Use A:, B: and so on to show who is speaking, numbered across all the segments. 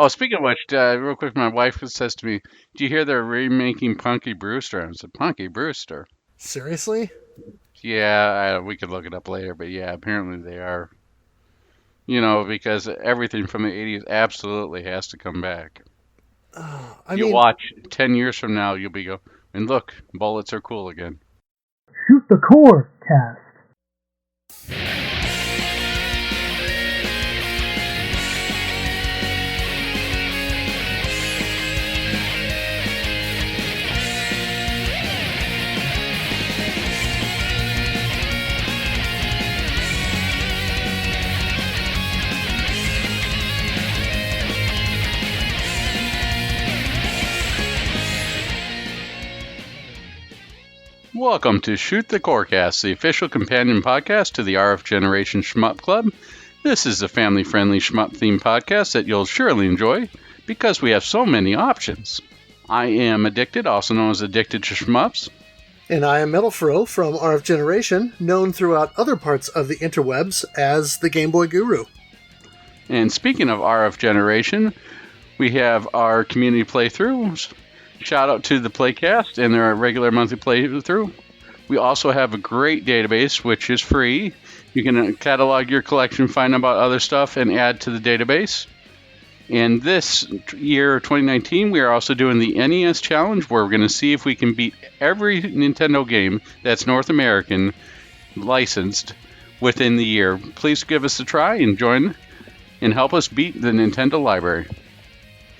A: Oh, speaking of which, real quick, my wife says to me, "Do you hear they're remaking Punky Brewster?" I said, "Punky Brewster."
B: Seriously?
A: Yeah, we could look it up later, but yeah, apparently they are. Because everything from the 80s absolutely has to come back.
B: I
A: You
B: mean,
A: watch 10 years from now, you'll be go, and look, bullets are cool again.
B: Shoot the Core Cast.
A: Welcome to Shoot the Corecast, the official companion podcast to the RF Generation Shmup Club. This is a family-friendly shmup-themed podcast that you'll surely enjoy because we have so many options. I am Addicted, also known as Addicted to Shmups.
B: And I am MetalFRO from RF Generation, known throughout other parts of the interwebs as the Game Boy Guru.
A: And speaking of RF Generation, we have our community playthroughs. Shout out to the Playcast and their regular monthly playthrough. We also have a great database, which is free. You can catalog your collection, find out about other stuff, and add to the database. And this year, 2019, we are also doing the NES Challenge, where we're going to see if we can beat every Nintendo game that's North American licensed within the year. Please give us a try and join and help us beat the Nintendo library.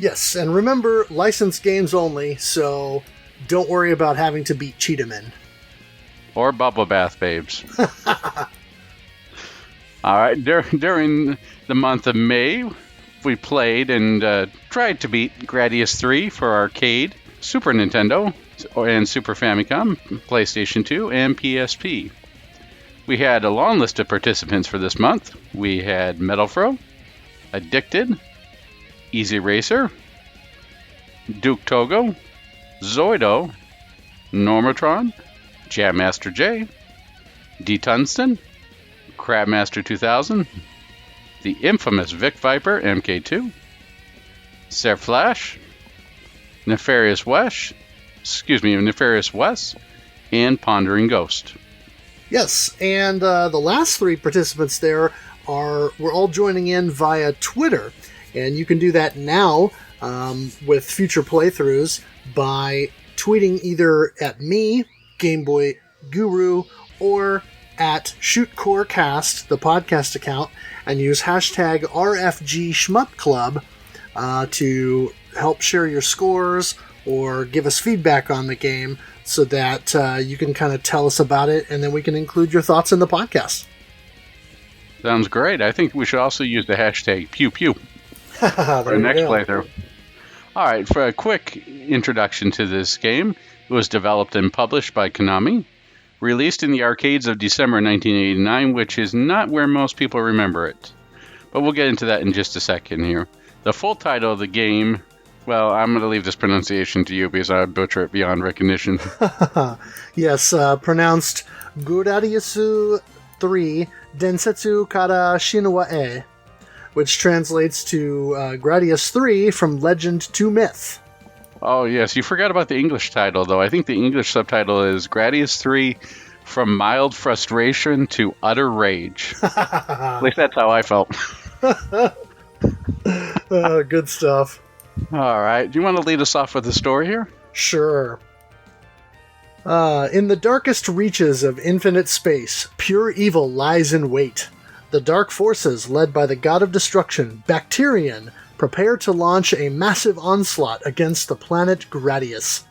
B: Yes, and remember, licensed games only, so don't worry about having to beat Cheetahman.
A: Or Bubble Bath Babes. All right, during the month of May, we played and tried to beat Gradius III for arcade, Super Nintendo, and Super Famicom, PlayStation 2, and PSP. We had a long list of participants for this month. We had MetalFRO, Addicted, Easy Racer, Duke Togo, Zoido, Normatron, Jammaster J, D Tungsten, Crabmaster 2000, the infamous Vic Viper MK2, Sir Flash, Nefarious West, and Pondering Ghost.
B: Yes, and the last three participants there we're all joining in via Twitter. And you can do that now with future playthroughs by tweeting either at me, Game Boy Guru, or at ShootCoreCast, the podcast account, and use hashtag RFG Shmup Club to help share your scores or give us feedback on the game so that you can kind of tell us about it, and then we can include your thoughts in the podcast.
A: Sounds great. I think we should also use the hashtag #PewPew. For the next playthrough. Alright, for a quick introduction to this game, it was developed and published by Konami, released in the arcades of December 1989, which is not where most people remember it. But we'll get into that in just a second here. The full title of the game, well, I'm going to leave this pronunciation to you because I would butcher it beyond recognition.
B: Yes, pronounced Gradius III Densetsu Kara Shinwa E, which translates to Gradius III from Legend to Myth.
A: Oh, yes. You forgot about the English title, though. I think the English subtitle is Gradius III from Mild Frustration to Utter Rage. At least that's how I felt.
B: Good stuff.
A: All right. Do you want to lead us off with the story here?
B: Sure. In the darkest reaches of infinite space, pure evil lies in wait. The dark forces, led by the god of destruction, Bacterian, prepare to launch a massive onslaught against the planet Gradius.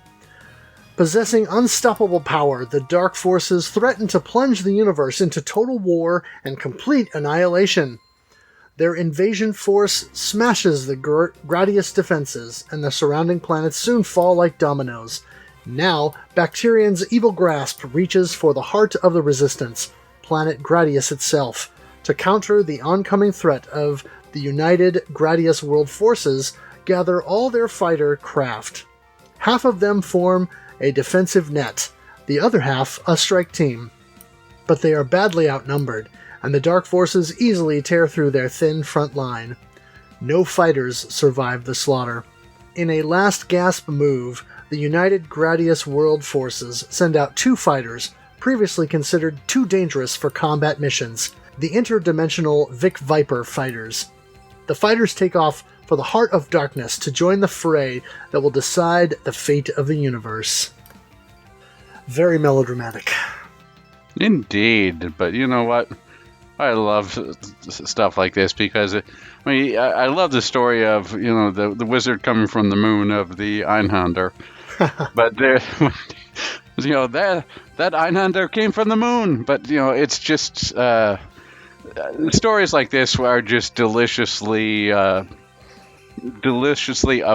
B: Possessing unstoppable power, the dark forces threaten to plunge the universe into total war and complete annihilation. Their invasion force smashes the Gradius defenses, and the surrounding planets soon fall like dominoes. Now, Bacterian's evil grasp reaches for the heart of the resistance, planet Gradius itself. To counter the oncoming threat of the united Gradius world forces, gather all their fighter craft. Half of them form a defensive net, the other half a strike team. But they are badly outnumbered, and the dark forces easily tear through their thin front line. No fighters survived the slaughter. In a last-gasp move, the United Gradius World Forces send out 2 fighters, previously considered too dangerous for combat missions, the interdimensional Vic Viper fighters. The fighters take off for the Heart of Darkness to join the fray that will decide the fate of the universe. Very melodramatic.
A: Indeed, but you know what? I love stuff like this because, I love the story of, the wizard coming from the moon of the Einhander. But there, that Einhander came from the moon. But, it's just, stories like this are just deliciously of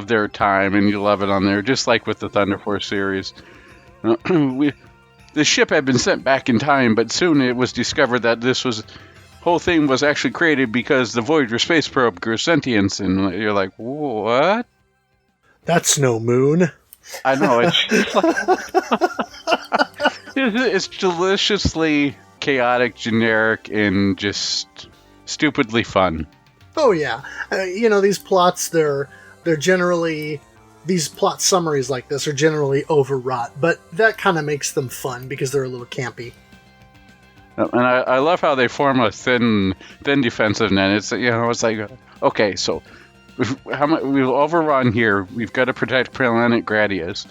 A: their time, and you love it on there, just like with the Thunder Force series. The ship had been sent back in time, but soon it was discovered that this whole thing was actually created because the Voyager space probe grew sentience, and you're like, what?
B: That's no moon.
A: I know, it's deliciously chaotic, generic, and just stupidly fun.
B: Oh yeah, these plots, they're generally, these plot summaries like this are generally overwrought, but that kind of makes them fun because they're a little campy.
A: And I love how they form a thin defensive net. It's like, okay, so we've overrun here. We've got to protect planet Gradius.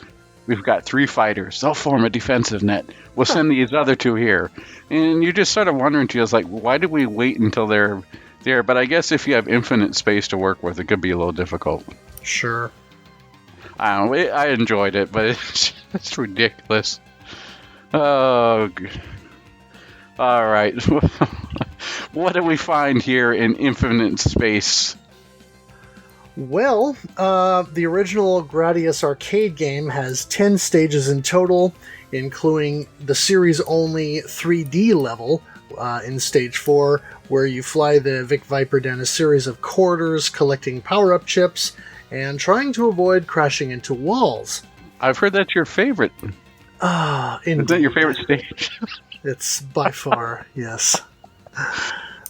A: We've got 3 fighters. They'll form a defensive net. We'll send these other 2 here. And you're just sort of wondering to yourself, like, why did we wait until they're there? But I guess if you have infinite space to work with, it could be a little difficult.
B: Sure.
A: I don't know. I enjoyed it, but it's ridiculous. Oh, all right. What do we find here in infinite space?
B: Well, the original Gradius arcade game has 10 stages in total, including the series-only 3D level in Stage 4, where you fly the Vic Viper down a series of corridors, collecting power-up chips, and trying to avoid crashing into walls.
A: I've heard that's your favorite.
B: Indeed.
A: Is that your favorite stage?
B: It's by far, yes.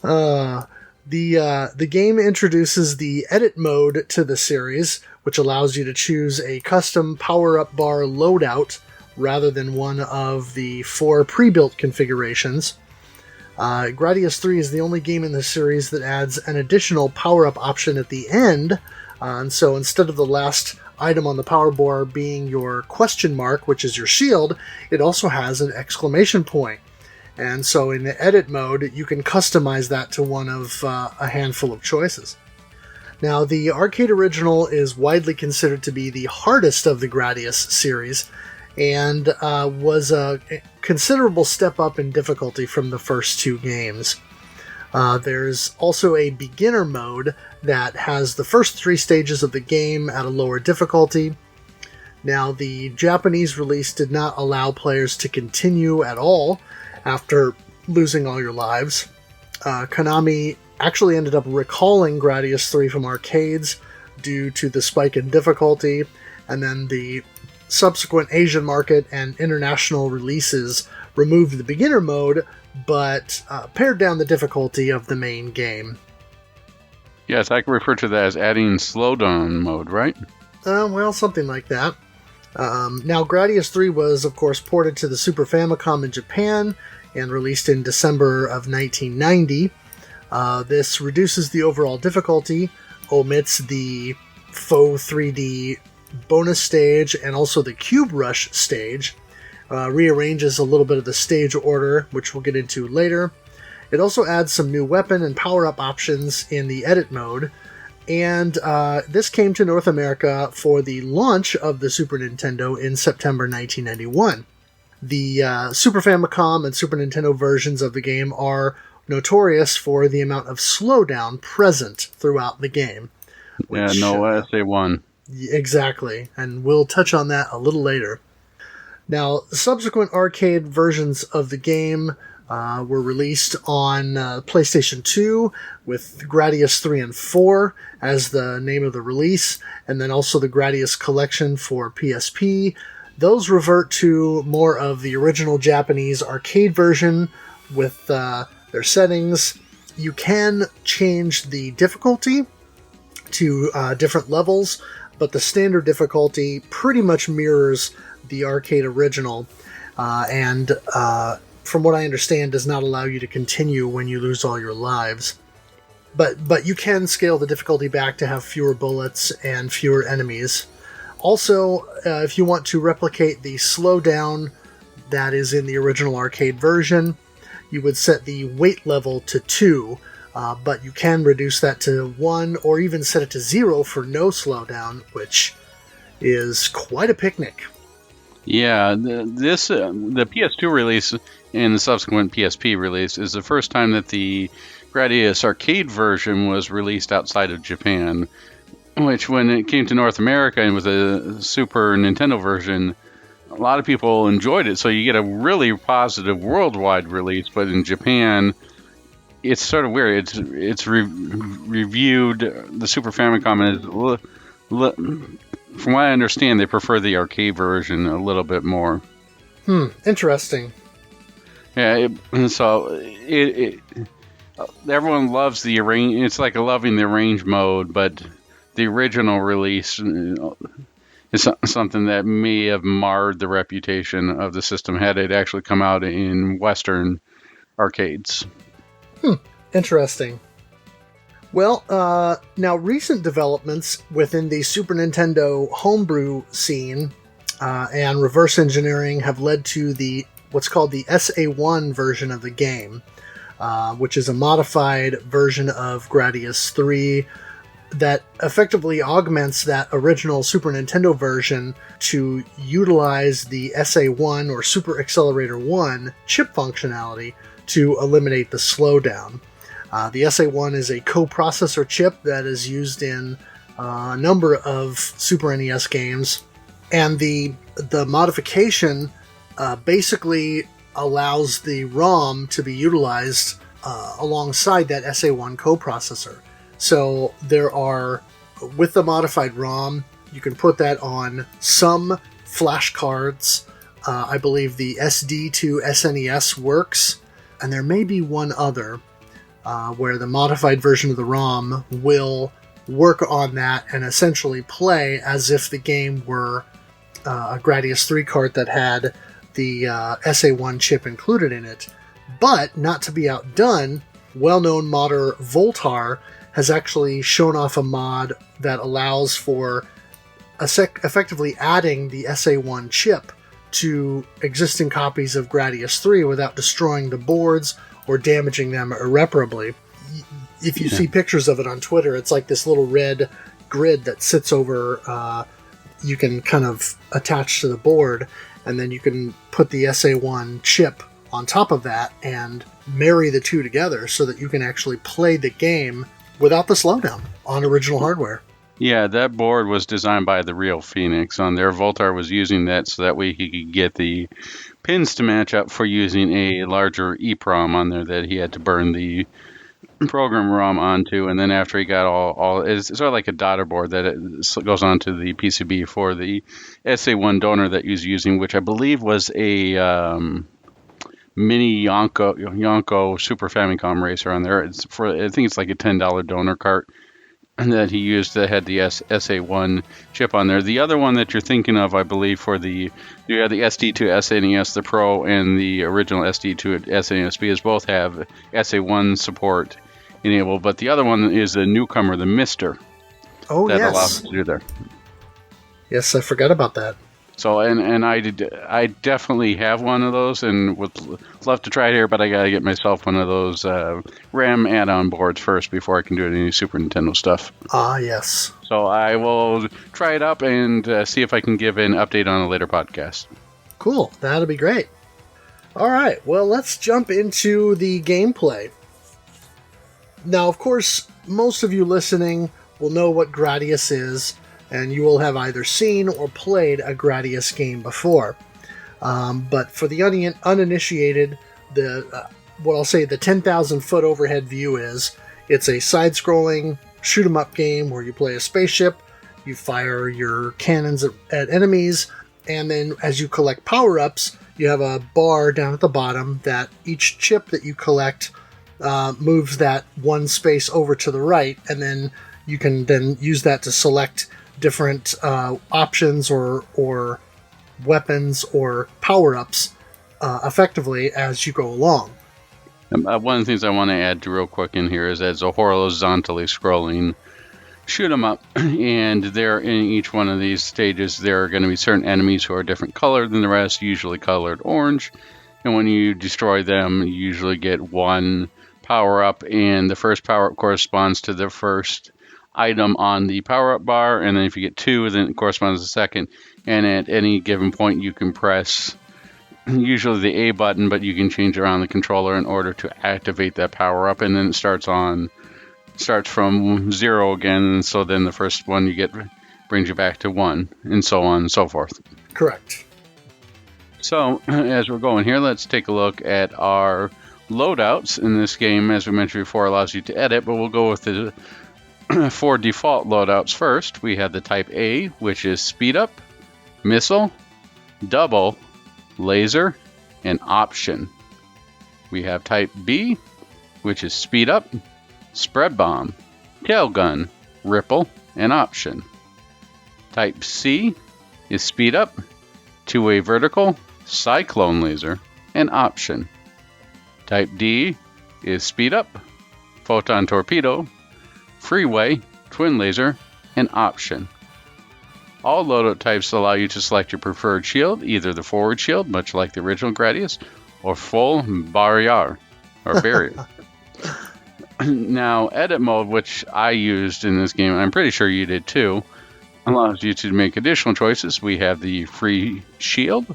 B: The game introduces the edit mode to the series, which allows you to choose a custom power-up bar loadout rather than one of the 4 pre-built configurations. Gradius III is the only game in the series that adds an additional power-up option at the end, and so instead of the last item on the power bar being your question mark, which is your shield, it also has an exclamation point. And so in the edit mode, you can customize that to one of a handful of choices. Now, the arcade original is widely considered to be the hardest of the Gradius series, and was a considerable step up in difficulty from the first 2 games. There's also a beginner mode that has the first 3 stages of the game at a lower difficulty. Now, the Japanese release did not allow players to continue at all after losing all your lives. Konami actually ended up recalling Gradius III from arcades due to the spike in difficulty, and then the subsequent Asian market and international releases removed the beginner mode, but pared down the difficulty of the main game.
A: Yes, I can refer to that as adding slowdown mode, right?
B: Well, something like that. Now, Gradius III was, of course, ported to the Super Famicom in Japan and released in December of 1990. This reduces the overall difficulty, omits the faux 3D bonus stage and also the Cube Rush stage, rearranges a little bit of the stage order, which we'll get into later. It also adds some new weapon and power-up options in the edit mode, and this came to North America for the launch of the Super Nintendo in September 1991. The Super Famicom and Super Nintendo versions of the game are notorious for the amount of slowdown present throughout the game.
A: Which, yeah, no SA1.
B: Exactly, and we'll touch on that a little later. Now, subsequent arcade versions of the game were released on PlayStation 2 with Gradius 3 and 4 as the name of the release, and then also the Gradius Collection for PSP. Those revert to more of the original Japanese arcade version with their settings. You can change the difficulty to different levels, but the standard difficulty pretty much mirrors the arcade original, and from what I understand, does not allow you to continue when you lose all your lives. But you can scale the difficulty back to have fewer bullets and fewer enemies. Also, if you want to replicate the slowdown that is in the original arcade version, you would set the weight level to 2, but you can reduce that to 1 or even set it to 0 for no slowdown, which is quite a picnic.
A: Yeah, the PS2 release and the subsequent PSP release is the first time that the Gradius arcade version was released outside of Japan, which when it came to North America and with a Super Nintendo version, a lot of people enjoyed it. So you get a really positive worldwide release, but in Japan, it's sort of weird. It's reviewed, the Super Famicom is, from what I understand, they prefer the arcade version a little bit more.
B: Interesting.
A: Yeah, everyone loves the arrange. It's like loving the arrange mode, but the original release is something that may have marred the reputation of the system had it actually come out in Western arcades.
B: Interesting. Well, now recent developments within the Super Nintendo homebrew scene and reverse engineering have led to what's called the SA1 version of the game, which is a modified version of Gradius III that effectively augments that original Super Nintendo version to utilize the SA1 or Super Accelerator 1 chip functionality to eliminate the slowdown. The SA1 is a coprocessor chip that is used in a number of Super NES games, and the modification basically allows the ROM to be utilized alongside that SA1 coprocessor. So with the modified ROM, you can put that on some flash cards. I believe the SD to SNES works, and there may be one other where the modified version of the ROM will work on that and essentially play as if the game were a Gradius III cart that had the SA1 chip included in it. But, not to be outdone, well-known modder Voltar has actually shown off a mod that allows for effectively adding the SA1 chip to existing copies of Gradius III without destroying the boards or damaging them irreparably. If you see pictures of it on Twitter, it's like this little red grid that sits over, you can kind of attach to the board, and then you can put the SA1 chip on top of that and marry the two together so that you can actually play the game without the slowdown on original hardware.
A: Yeah, that board was designed by the real Phoenix on there. Voltar was using that so that way he could get the pins to match up for using a larger EEPROM on there that he had to burn the program ROM onto, and then after he got all it's sort of like a daughter board that it goes onto the PCB for the SA1 donor that he was using, which I believe was a mini Yonko Super Famicom racer on there. I think it's like a $10 donor cart that he used that had the SA1 chip on there. The other one that you're thinking of, I believe, you have the SD to SNES, the Pro, and the original SD to SNES both have SA1 support enabled, but the other one is a newcomer, the Mister.
B: Oh,
A: that
B: yes.
A: allows you to do there.
B: Yes, I forgot about that.
A: So, and I definitely have one of those and would love to try it here, but I got to get myself one of those RAM add-on boards first before I can do any Super Nintendo stuff.
B: Ah, yes.
A: So I will try it up and see if I can give an update on a later podcast.
B: Cool. That'll be great. All right. Well, let's jump into the gameplay. Now, of course, most of you listening will know what Gradius is, and you will have either seen or played a Gradius game before. But for the uninitiated, what I'll say the 10,000-foot overhead view is, it's a side-scrolling shoot-'em-up game where you play a spaceship, you fire your cannons at enemies, and then as you collect power-ups, you have a bar down at the bottom that each chip that you collect moves that one space over to the right, and then you can then use that to select different options or weapons or power-ups effectively as you go along.
A: One of the things I want to add to real quick in here is as a horizontally scrolling shoot 'em up, and there in each one of these stages there are going to be certain enemies who are different colored than the rest, usually colored orange, and when you destroy them you usually get one power-up, and the first power-up corresponds to the first item on the power-up bar, and then if you get two then it corresponds to the second, and at any given point you can press usually the A button, but you can change around the controller in order to activate that power-up, and then it starts from 0 again, and so then the first one you get brings you back to 1, and so on and so forth.
B: Correct. So,
A: as we're going here, let's take a look at our loadouts. In this game, as we mentioned before, allows you to edit, but we'll go with the 4 default loadouts first. We have the Type A, which is Speed Up, Missile, Double, Laser, and Option. We have Type B, which is Speed Up, Spread Bomb, Tail Gun, Ripple, and Option. Type C is Speed Up, Two-Way Vertical, Cyclone Laser, and Option. Type D is Speed Up, Photon Torpedo, Freeway, Twin Laser, and Option. All loadout types allow you to select your preferred shield, either the forward shield, much like the original Gradius, or full barrier. Now, edit mode, which I used in this game, I'm pretty sure you did too, allows you to make additional choices. We have the free shield,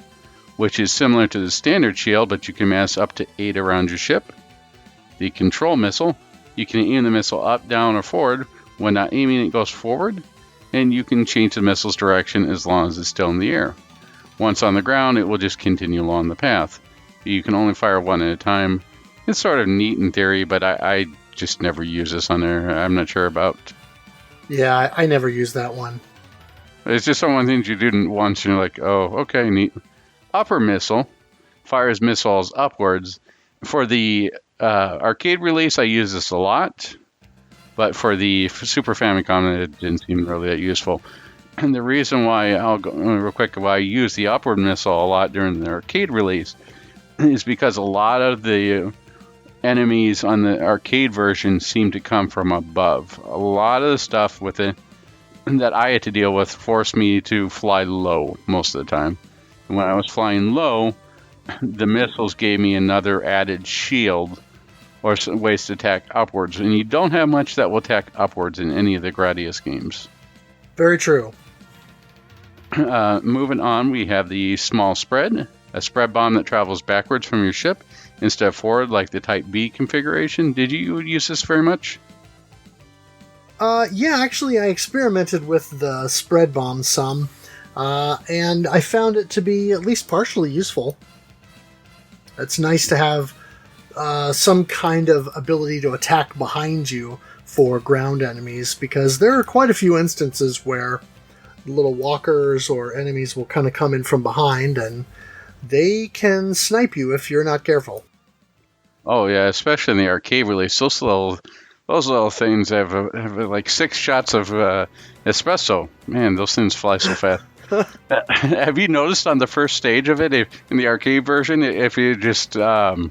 A: which is similar to the standard shield, but you can mass up to 8 around your ship. The control missile, you can aim the missile up, down, or forward. When not aiming, it goes forward, and you can change the missile's direction as long as it's still in the air. Once on the ground, it will just continue along the path. You can only fire one at a time. It's sort of neat in theory, but I just never use this on there. I'm not sure about.
B: Yeah, I never use that one.
A: It's just one of the things you do once, and you're like, oh, okay, neat. Upper missile fires missiles upwards. For the arcade release, I use this a lot, but for the Super Famicom, it didn't seem really that useful. And the reason why, I'll go real quick, why I use the upward missile a lot during the arcade release is because a lot of the enemies on the arcade version seem to come from above. A lot of the stuff with it that I had to deal with forced me to fly low most of the time. And when I was flying low, the missiles gave me another added shield or some ways to attack upwards. And you don't have much that will attack upwards in any of the Gradius games.
B: Very true.
A: Moving on, we have the small spread, a spread bomb that travels backwards from your ship instead of forward like the Type B configuration. Did you use this very much?
B: Yeah, actually I experimented with the spread bomb some, and I found it to be at least partially useful. It's nice to have some kind of ability to attack behind you for ground enemies, because there are quite a few instances where little walkers or enemies will kind of come in from behind, and they can snipe you if you're not careful.
A: Oh yeah, especially in the arcade release, those little things have like 6 shots of espresso. Man, those things fly so fast. Have you noticed on the first stage of it, in the arcade version, if you just the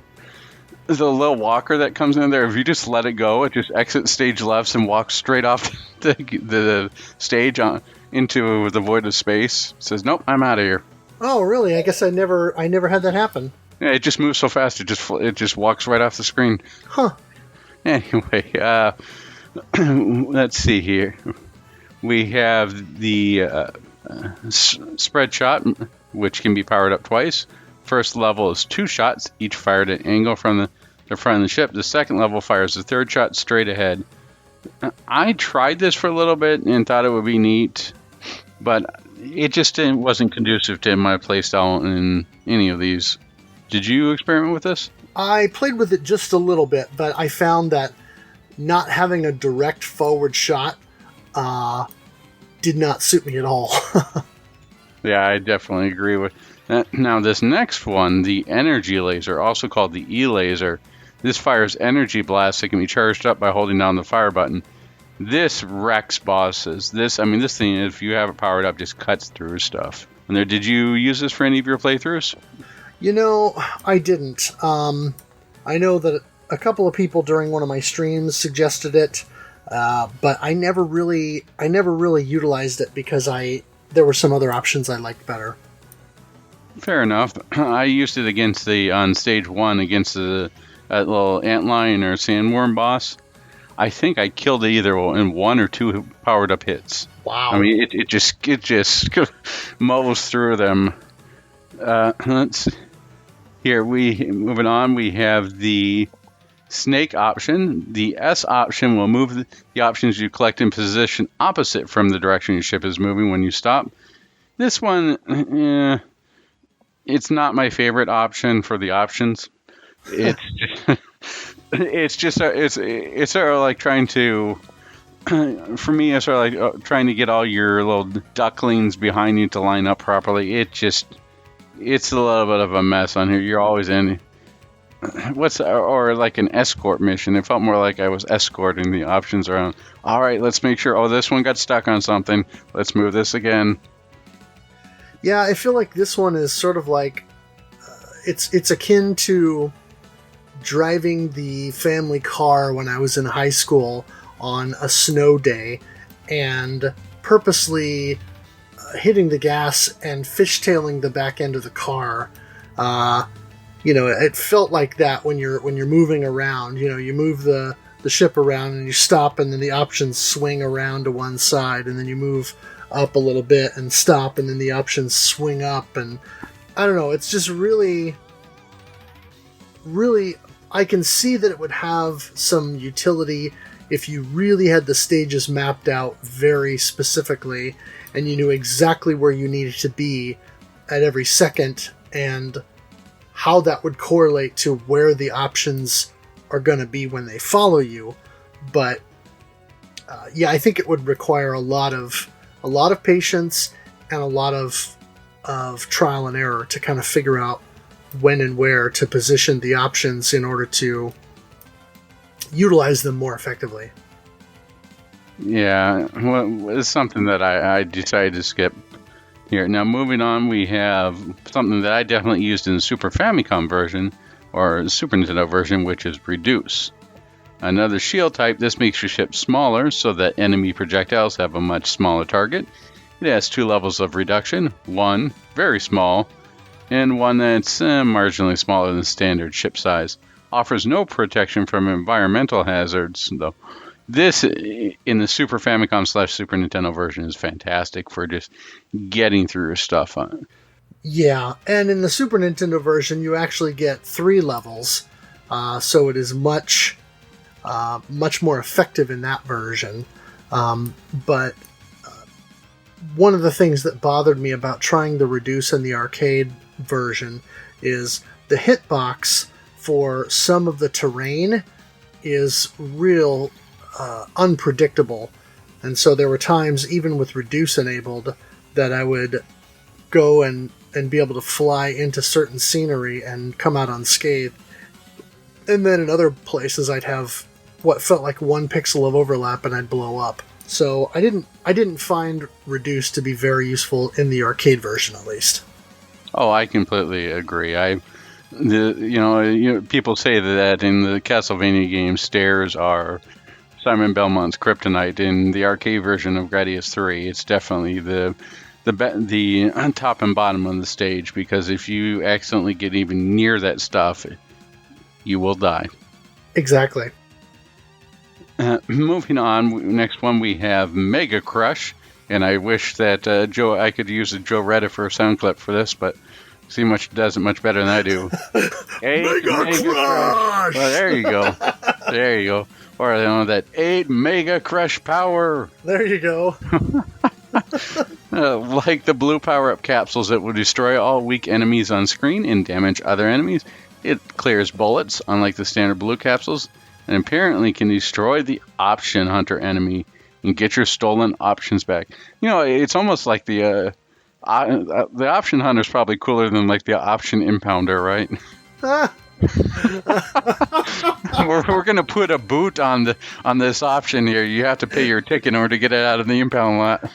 A: little walker that comes in there, if you just let it go, it just exits stage left and walks straight off the stage into the void of space. It says, "Nope, I'm out of here."
B: Oh, really? I guess I never had that happen.
A: Yeah, it just moves so fast, it just walks right off the screen.
B: Huh.
A: Anyway, let's see here. We have the spread shot, which can be powered up twice. First level is 2 shots, each fired at an angle from the front of the ship. The second level fires the third shot straight ahead. I tried this for a little bit and thought it would be neat, but it just wasn't conducive to my playstyle in any of these. Did you experiment with this?
B: I played with it just a little bit, but I found that not having a direct forward shot did not suit me at all.
A: Yeah, I definitely agree with that. Now, this next one, the energy laser, also called the E-laser, this fires energy blasts that can be charged up by holding down the fire button. This wrecks bosses. This thing, if you have it powered up, just cuts through stuff. And did you use this for any of your playthroughs?
B: I didn't. I know that a couple of people during one of my streams suggested it, but I never really utilized it because there were some other options I liked better.
A: Fair enough. I used it on stage 1 against the little antlion or sandworm boss. I think I killed it either in 1 or 2 powered up hits.
B: Wow.
A: I mean, it just mows through them. Moving on, we have the snake option. The S option will move the options you collect in position opposite from the direction your ship is moving when you stop. This one, it's not my favorite option for the options. It's sort of like trying to, for me, it's sort of like trying to get all your little ducklings behind you to line up properly. It's a little bit of a mess on here. You're always in, or like an escort mission. It felt more like I was escorting the options around. All right, let's make sure, this one got stuck on something. Let's move this again.
B: Yeah, I feel like this one is sort of like, it's akin to driving the family car when I was in high school on a snow day and purposely hitting the gas and fishtailing the back end of the car. It felt like that when you're moving around. You move the ship around and you stop, and then the options swing around to one side, and then you move up a little bit and stop, and then the options swing up, and I don't know, it's just really I can see that it would have some utility if you really had the stages mapped out very specifically and you knew exactly where you needed to be at every second and how that would correlate to where the options are going to be when they follow you. But I think it would require a lot of patience and a lot of trial and error to kind of figure out when and where to position the options in order to utilize them more effectively.
A: Yeah, well, it's something that I decided to skip here. Now, moving on, we have something that I definitely used in the Super Famicom version, or Super Nintendo version, which is Reduce. Another shield type, this makes your ship smaller so that enemy projectiles have a much smaller target. It has 2 levels of reduction, one very small, and one that's marginally smaller than standard ship size. Offers no protection from environmental hazards, though. This, in the Super Famicom / Super Nintendo version, is fantastic for just getting through your stuff on it.
B: Yeah, and in the Super Nintendo version, you actually get 3 levels, so it is much more effective in that version. But one of the things that bothered me about trying the Reduce in the arcade version is the hitbox for some of the terrain is real unpredictable. And so there were times, even with Reduce enabled, that I would go and be able to fly into certain scenery and come out unscathed. And then in other places I'd have what felt like 1 pixel of overlap and I'd blow up. So I didn't find Reduce to be very useful in the arcade version, at least.
A: Oh, I completely agree. People say that in the Castlevania game, stairs are Simon Belmont's kryptonite. In the arcade version of Gradius III, it's definitely the top and bottom of the stage, because if you accidentally get even near that stuff, you will die.
B: Exactly.
A: Moving on, next one we have Mega Crush, and I wish that I could use a Joe Reddit for a sound clip for this, but does it much better than I do.
B: Mega Crush!
A: Well, there you go. There you go. Or that 8 Mega Crush power.
B: There you go.
A: Like the blue power-up capsules that will destroy all weak enemies on screen and damage other enemies. It clears bullets, unlike the standard blue capsules, and apparently can destroy the option hunter enemy and get your stolen options back. It's almost like the option hunter is probably cooler than like the option impounder, right? We're going to put a boot on this option here. You have to pay your ticket in order to get it out of the impound lot.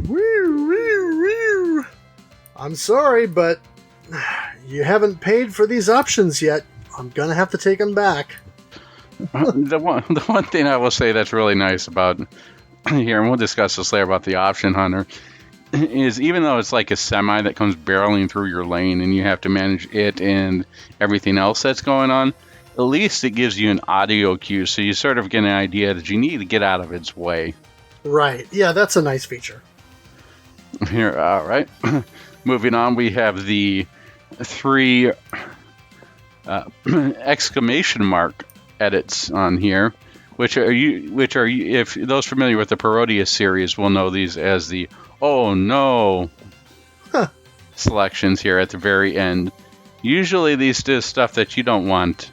B: Woo, woo, woo. I'm sorry, but you haven't paid for these options yet. I'm going to have to take them back.
A: The one thing I will say that's really nice about here, and we'll discuss this later about the option hunter, is even though it's like a semi that comes barreling through your lane and you have to manage it and everything else that's going on, at least it gives you an audio cue, so you sort of get an idea that you need to get out of its way.
B: Right. Yeah, that's a nice feature.
A: Here, all right. Moving on, we have the 3 exclamation mark edits on here, which are if those familiar with the Gradius series will know these as the "oh no" selections here at the very end. Usually these do stuff that you don't want.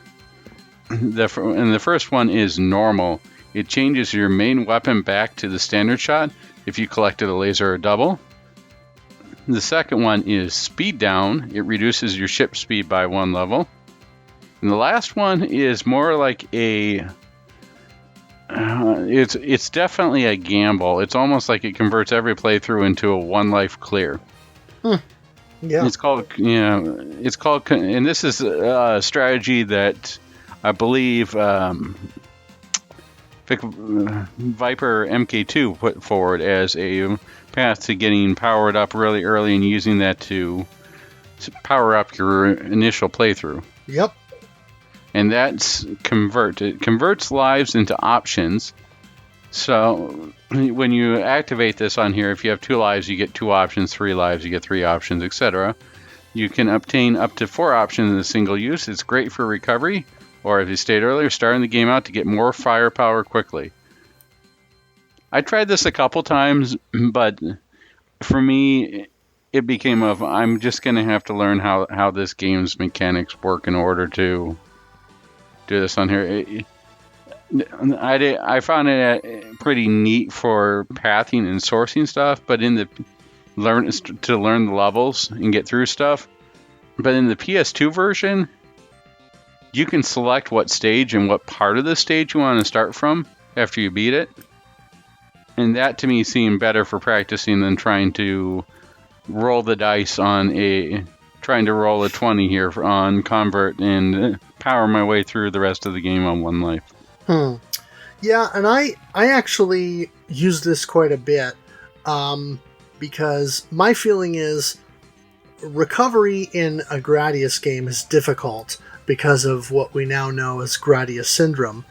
A: And the first one is normal. It changes your main weapon back to the standard shot if you collected a laser or double. The second one is speed down. It reduces your ship speed by 1 level. And the last one is more like a... it's definitely a gamble. It's almost like it converts every playthrough into a 1 life clear.
B: Yeah.
A: It's called, and this is a strategy that I believe Viper MK2 put forward as a path to getting powered up really early and using that to power up your initial playthrough.
B: Yep.
A: And that's convert. It converts lives into options. So when you activate this on here, if you have 2 lives, you get 2 options, 3 lives, you get 3 options, etc. You can obtain up to 4 options in a single use. It's great for recovery, or if you stated earlier, starting the game out to get more firepower quickly. I tried this a couple times, but for me, it became I'm just going to have to learn how this game's mechanics work in order to do this on here. I found it pretty neat for pathing and sourcing stuff, but to learn the levels and get through stuff. But in the PS2 version, you can select what stage and what part of the stage you want to start from after you beat it. And that to me seemed better for practicing than trying to roll the dice trying to roll a 20 here on convert and power my way through the rest of the game on 1 life.
B: Yeah, and I actually use this quite a bit because my feeling is recovery in a Gradius game is difficult because of what we now know as Gradius syndrome.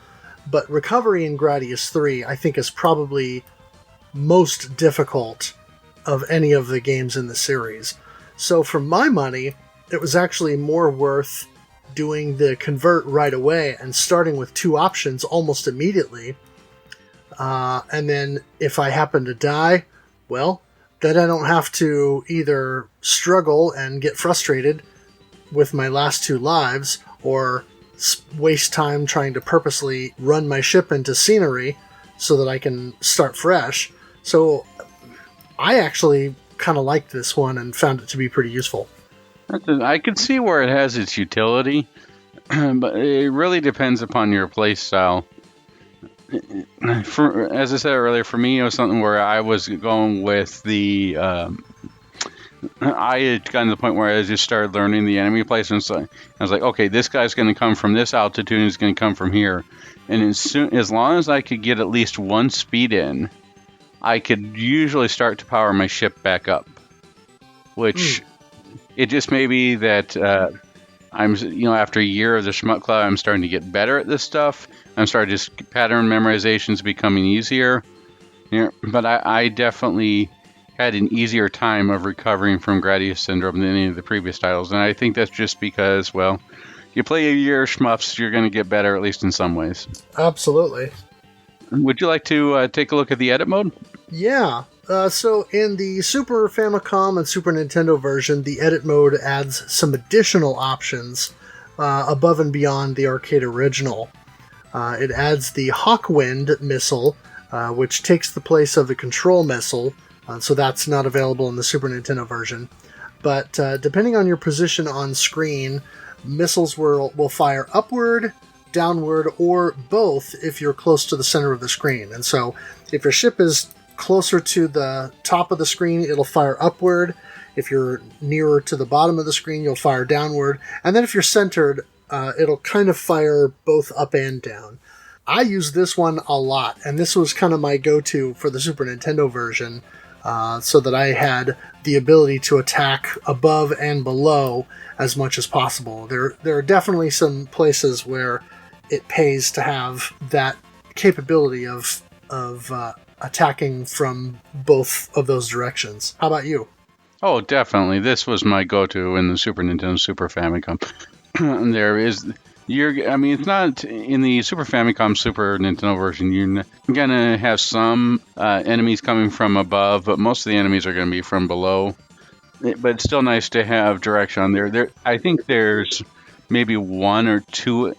B: But recovery in Gradius III, I think, is probably most difficult of any of the games in the series. So for my money, it was actually more worth doing the convert right away and starting with 2 options almost immediately. And then if I happen to die, well, then I don't have to either struggle and get frustrated with my last 2 lives or waste time trying to purposely run my ship into scenery so that I can start fresh. So I actually kind of liked this one and found it to be pretty useful.
A: I can see where it has its utility, but it really depends upon your play style. As I said earlier, for me, it was something where I was going with the... I had gotten to the point where I just started learning the enemy placements. So I was like, okay, this guy's going to come from this altitude and he's going to come from here. And as long as I could get at least 1 speed in, I could usually start to power my ship back up. Which, it just may be that after a year of the Schmuck Cloud, I'm starting to get better at this stuff. I'm starting to pattern memorization's becoming easier. But I definitely had an easier time of recovering from Gradius syndrome than any of the previous titles. And I think that's just because, well, you play a year of shmups, you're going to get better, at least in some ways.
B: Absolutely.
A: Would you like to take a look at the edit mode?
B: Yeah. So in the Super Famicom and Super Nintendo version, the edit mode adds some additional options above and beyond the arcade original. It adds the Hawkwind missile, which takes the place of the control missile, so that's not available in the Super Nintendo version. But depending on your position on screen, Missiles will fire upward, downward, or both if you're close to the center of the screen. And so if your ship is closer to the top of the screen, it'll fire upward. If you're nearer to the bottom of the screen, you'll fire downward. And then if you're centered, it'll kind of fire both up and down. I use this one a lot, and this was kind of my go-to for the Super Nintendo version, so that I had the ability to attack above and below as much as possible. There are definitely some places where it pays to have that capability of attacking from both of those directions. How about you?
A: Oh, definitely. This was my go-to in the Super Nintendo, Super Famicom. It's not in the Super Famicom, Super Nintendo version. You're gonna have some enemies coming from above, but most of the enemies are gonna be from below. But it's still nice to have direction on there. I think there's maybe one or two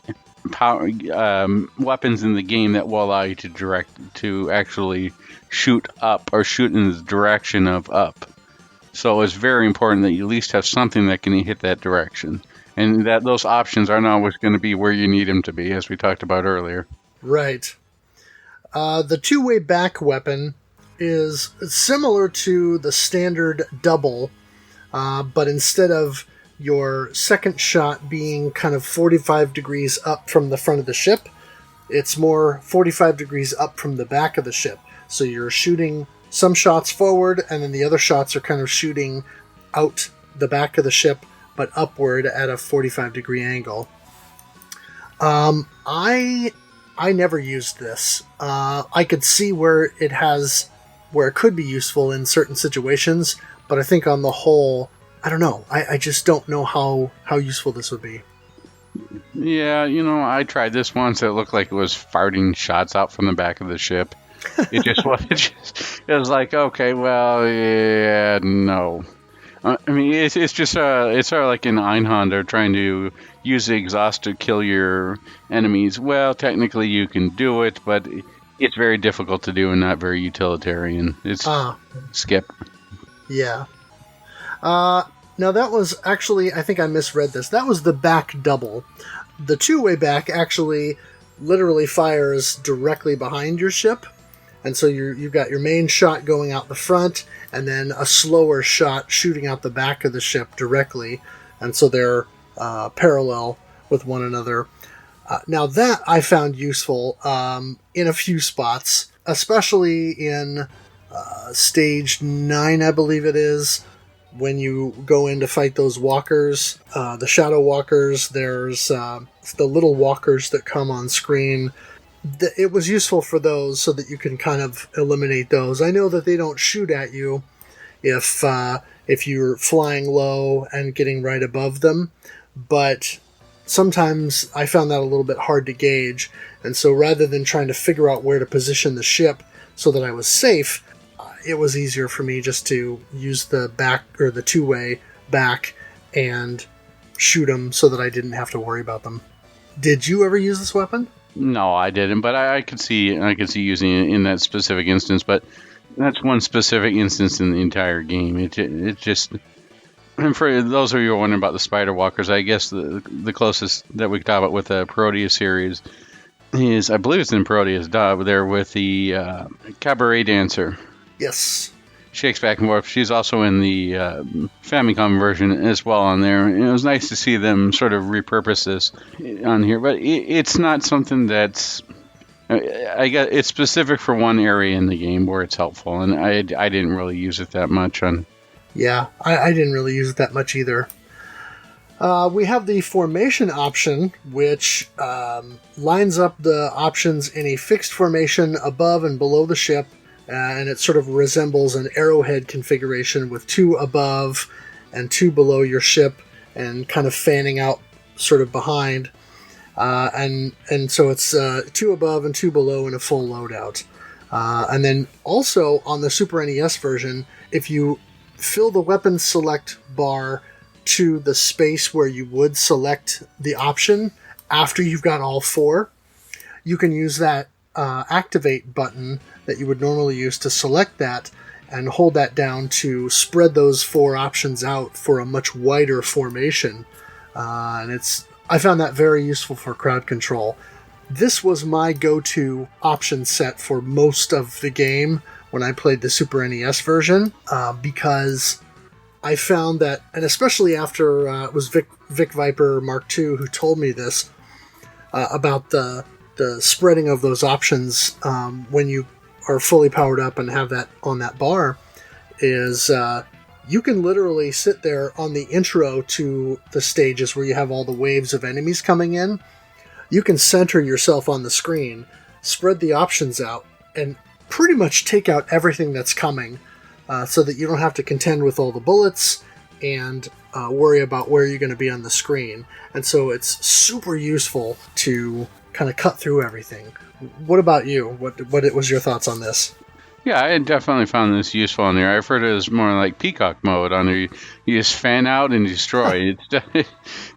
A: weapons in the game that will allow you to actually shoot up or shoot in the direction of up. So it's very important that you at least have something that can hit that direction. And that those options aren't always going to be where you need them to be, as we talked about earlier.
B: Right. The two-way back weapon is similar to the standard double, but instead of your second shot being kind of 45 degrees up from the front of the ship, it's more 45 degrees up from the back of the ship. So you're shooting some shots forward, and then the other shots are kind of shooting out the back of the ship, but upward at a 45-degree angle. I never used this. I could see where it could be useful in certain situations, but I think on the whole, I don't know. I just don't know how useful this would be.
A: Yeah, I tried this once. It looked like it was farting shots out from the back of the ship. It was like, okay, well, yeah, no. It's just it's sort of like in Einhand trying to use the exhaust to kill your enemies. Well, technically you can do it, but it's very difficult to do and not very utilitarian. It's skip.
B: Yeah. Now that was actually, I think I misread this. That was the back double. The two-way back actually literally fires directly behind your ship. And so you've got your main shot going out the front, and then a slower shot shooting out the back of the ship directly. And so they're parallel with one another. Now that I found useful in a few spots, especially in stage 9, I believe it is, when you go in to fight those walkers, the shadow walkers. There's the little walkers that come on screen. It was useful for those so that you can kind of eliminate those. I know that they don't shoot at you if you're flying low and getting right above them, but sometimes I found that a little bit hard to gauge, and so rather than trying to figure out where to position the ship so that I was safe, it was easier for me just to use the back or the two-way back and shoot them so that I didn't have to worry about them. Did you ever use this weapon?
A: No, I didn't, but I could see using it in that specific instance. But that's one specific instance in the entire game. It just, and for those of you who are wondering about the Spider Walkers, I guess the closest that we could talk about with the Proteus series is, I believe it's in Proteus. They're with the Cabaret Dancer.
B: Yes.
A: Shakes back and forth. She's also in the Famicom version as well on there. And it was nice to see them sort of repurpose this on here, but it's not something that's. It's specific for one area in the game where it's helpful, and I didn't really use it that much on.
B: Yeah, I didn't really use it that much either. We have the formation option, which lines up the options in a fixed formation above and below the ship. And it sort of resembles an arrowhead configuration with 2 above and 2 below your ship and kind of fanning out sort of behind. And so it's 2 above and 2 below in a full loadout. And then also on the Super NES version, if you fill the weapon select bar to the space where you would select the option after you've got all 4, you can use that activate button that you would normally use to select that and hold that down to spread those 4 options out for a much wider formation and I found that very useful for crowd control. This was my go-to option set for most of the game when I played the Super NES version, because I found that, and especially after it was Vic Viper Mark II who told me this, about the spreading of those options when you are fully powered up and have that on that bar, is you can literally sit there on the intro to the stages where you have all the waves of enemies coming in. You can center yourself on the screen, spread the options out, and pretty much take out everything that's coming, so that you don't have to contend with all the bullets and worry about where you're going to be on the screen. And so it's super useful to kind of cut through everything. What about you? What was your thoughts on this?
A: Yeah, I definitely found this useful on there. I've heard it as more like peacock mode on there. You just fan out and destroy.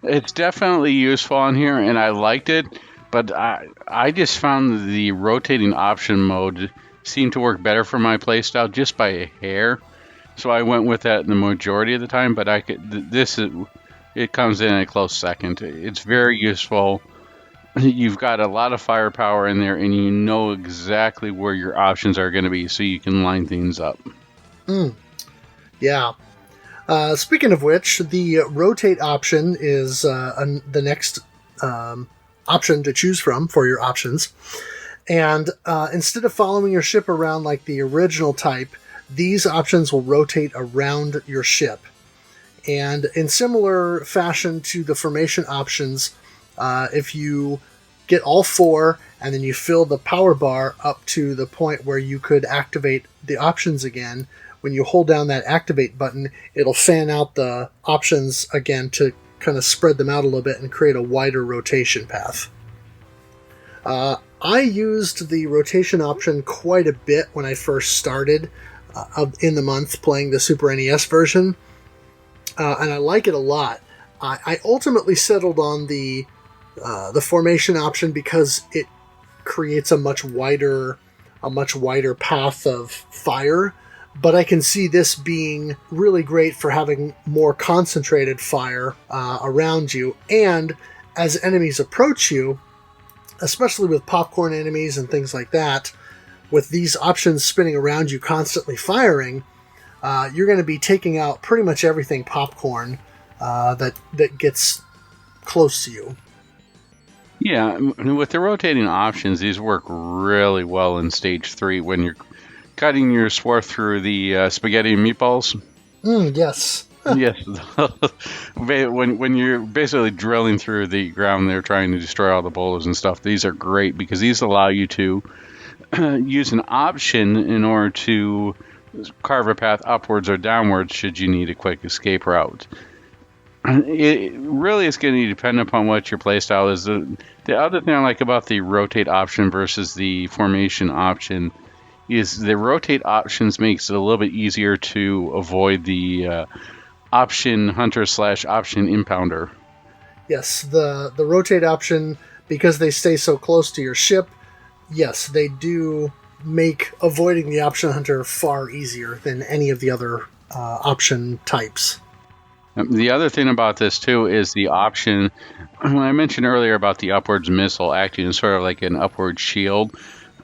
A: It's definitely useful on here, and I liked it. But I just found the rotating option mode seemed to work better for my playstyle just by a hair. So I went with that the majority of the time. But it comes in a close second. It's very useful. You've got a lot of firepower in there, and you know exactly where your options are going to be, so you can line things up.
B: Yeah. Speaking of which, the rotate option is the next option to choose from for your options. And instead of following your ship around like the original type, these options will rotate around your ship. And in similar fashion to the formation options, if you get all four and then you fill the power bar up to the point where you could activate the options again, when you hold down that activate button, it'll fan out the options again to kind of spread them out a little bit and create a wider rotation path. I used the rotation option quite a bit when I first started in the month playing the Super NES version, and I like it a lot. I ultimately settled on the formation option because it creates a much wider path of fire. But I can see this being really great for having more concentrated fire around you. And as enemies approach you, especially with popcorn enemies and things like that, with these options spinning around you constantly firing, you're going to be taking out pretty much everything popcorn that gets close to you.
A: Yeah, with the rotating options, these work really well in Stage 3 when you're cutting your swath through the spaghetti and meatballs.
B: Yes.
A: Yes. When you're basically drilling through the ground there trying to destroy all the boulders and stuff, these are great because these allow you to use an option in order to carve a path upwards or downwards should you need a quick escape route. It really is going to depend upon what your playstyle is. The other thing I like about the rotate option versus the formation option is the rotate options makes it a little bit easier to avoid the option hunter / option impounder.
B: Yes, the rotate option, because they stay so close to your ship, yes, they do make avoiding the option hunter far easier than any of the other option types.
A: The other thing about this, too, is the option. When I mentioned earlier about the upwards missile acting as sort of like an upward shield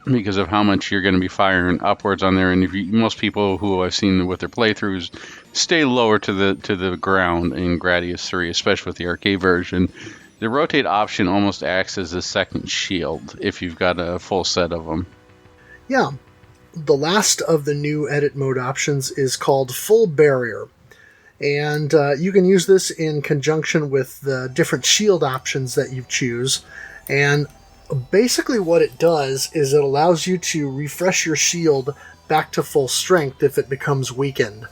A: because of how much you're going to be firing upwards on there. And most people who I've seen with their playthroughs stay lower to the ground in Gradius III, especially with the arcade version. The rotate option almost acts as a second shield if you've got a full set of them.
B: Yeah. The last of the new edit mode options is called Full Barrier. And you can use this in conjunction with the different shield options that you choose. And basically what it does is it allows you to refresh your shield back to full strength if it becomes weakened.